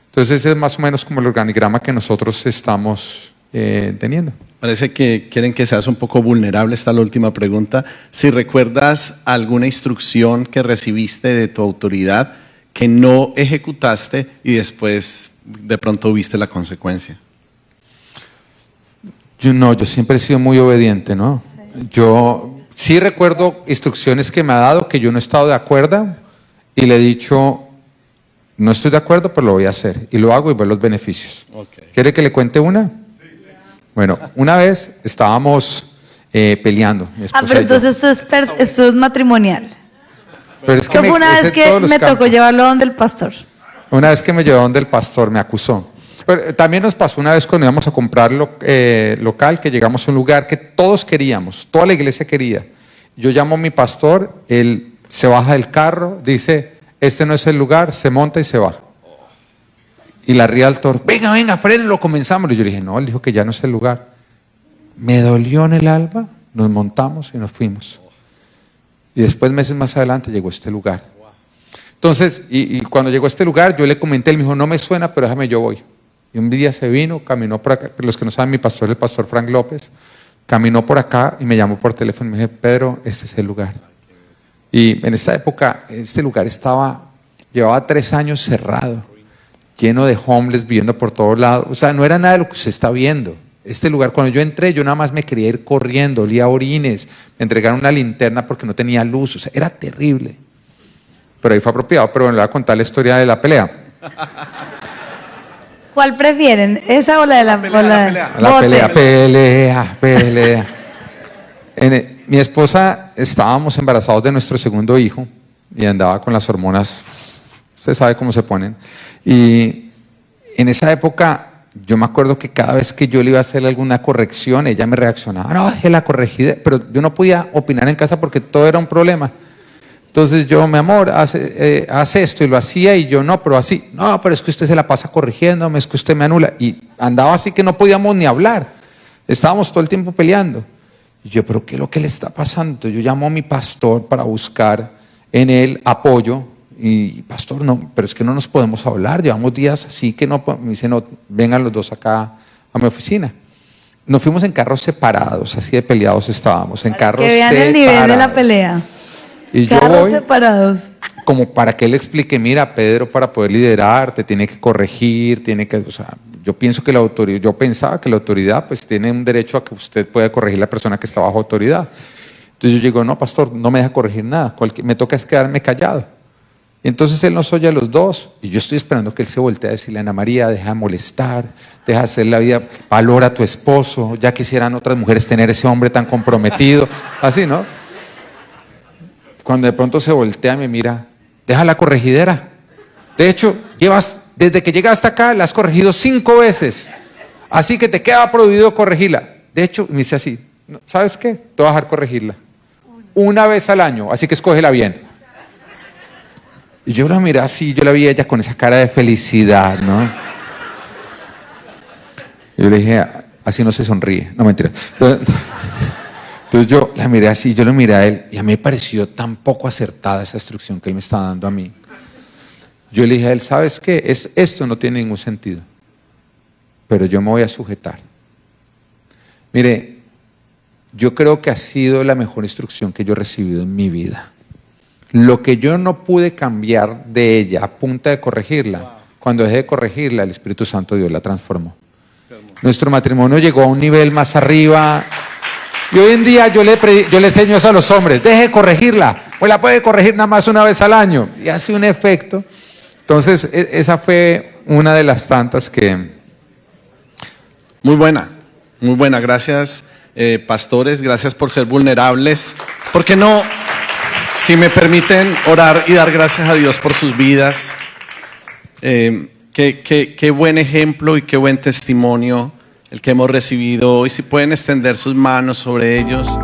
Entonces ese es más o menos como el organigrama que nosotros estamos teniendo. Parece que quieren que seas un poco vulnerable. Esta es la última pregunta. Si recuerdas alguna instrucción que recibiste de tu autoridad que no ejecutaste y después de pronto viste la consecuencia. Yo siempre he sido muy obediente, ¿no? Yo sí recuerdo instrucciones que me ha dado que yo no he estado de acuerdo y le he dicho, no estoy de acuerdo, pero lo voy a hacer. Y lo hago y veo los beneficios. Okay. ¿Quiere que le cuente una? Bueno, una vez estábamos peleando, mi esposa Pero y yo. entonces esto es matrimonial. Pero es que Fue una es vez en que todos los me tocó campos. llevarlo donde el pastor. Una vez que me llevó donde el pastor me acusó. Pero también nos pasó una vez cuando íbamos a comprar local, que llegamos a un lugar que todos queríamos, toda la iglesia quería. Yo llamo a mi pastor, él se baja del carro, dice, este no es el lugar, se monta y se va. Y la realtor, venga, venga, frénelo, comenzamos. Y yo le dije, no, él dijo que ya no es el lugar. Me dolió en el alma, nos montamos y nos fuimos. Y después, meses más adelante, llegó este lugar. Entonces, y cuando llegó a este lugar, yo le comenté, él me dijo, no me suena, pero déjame, yo voy. Y un día se vino, caminó por acá, los que no saben, mi pastor, el pastor Frank López, caminó por acá y me llamó por teléfono y me dijo, Pedro, este es el lugar. Y en esta época, este lugar llevaba 3 años cerrado, lleno de homeless viviendo por todos lados. O sea, no era nada de lo que usted está viendo. Este lugar, cuando yo entré, yo nada más me quería ir corriendo, olía a orines, me entregaron una linterna porque no tenía luz, o sea, era terrible. Pero ahí fue apropiado, pero bueno, le voy a contar la historia de la pelea. ¿Cuál prefieren? ¿Esa o la de la pelea? La pelea. Mi esposa, estábamos embarazados de nuestro segundo hijo y andaba con las hormonas, usted sabe cómo se ponen. Y en esa época, yo me acuerdo que cada vez que yo le iba a hacer alguna corrección, ella me reaccionaba, no, es la corregida, pero yo no podía opinar en casa porque todo era un problema. Entonces yo, mi amor, hace esto, y lo hacía, y yo no, pero así, no, pero es que usted se la pasa corrigiéndome, es que usted me anula, y andaba así que no podíamos ni hablar, estábamos todo el tiempo peleando. Y yo, pero ¿qué es lo que le está pasando? Entonces yo llamo a mi pastor para buscar en él apoyo, y pastor, no, pero es que no nos podemos hablar, llevamos días así que no, me dice, no, vengan los dos acá a mi oficina. Nos fuimos en carros separados, así de peleados estábamos, en carros separados. Que vean el nivel de la pelea. Y yo Carros voy separados. como para que él explique, mira, Pedro, para poder liderar, te tiene que corregir, o sea, yo pienso que yo pensaba que la autoridad pues tiene un derecho a que usted pueda corregir a la persona que está bajo autoridad. Entonces yo digo, no, pastor, no me deja corregir nada, me toca es quedarme callado. Y entonces él nos oye a los dos, y yo estoy esperando que él se voltee a decirle, Ana María, deja de molestar, deja de hacer la vida, valora a tu esposo, ya quisieran otras mujeres tener ese hombre tan comprometido, así, ¿no? Cuando de pronto se voltea y me mira, deja la corregidera. De hecho, desde que llegaste acá, la has corregido 5 veces. Así que te queda prohibido corregirla. De hecho, me dice así, ¿sabes qué? Te voy a dejar corregirla. 1 vez al año, así que escógela bien. Y yo la miré así, yo la vi a ella con esa cara de felicidad, ¿no? Y yo le dije, así no se sonríe. No, mentira. Entonces yo la miré así, yo lo miré a él, y a mí me pareció tan poco acertada esa instrucción que él me estaba dando a mí. Yo le dije a él, ¿sabes qué? Esto no tiene ningún sentido, pero yo me voy a sujetar. Mire, yo creo que ha sido la mejor instrucción que yo he recibido en mi vida. Lo que yo no pude cambiar de ella a punta de corregirla, cuando dejé de corregirla, el Espíritu Santo de Dios la transformó. Nuestro matrimonio llegó a un nivel más arriba. Y hoy en día yo le enseño eso a los hombres, deje de corregirla, pues la puede corregir nada más 1 vez al año, y hace un efecto. Entonces, esa fue una de las tantas que... Muy buena, gracias pastores, gracias por ser vulnerables. ¿Por qué no, si me permiten, orar y dar gracias a Dios por sus vidas? Qué buen ejemplo y qué buen testimonio el que hemos recibido hoy. Si pueden extender sus manos sobre ellos.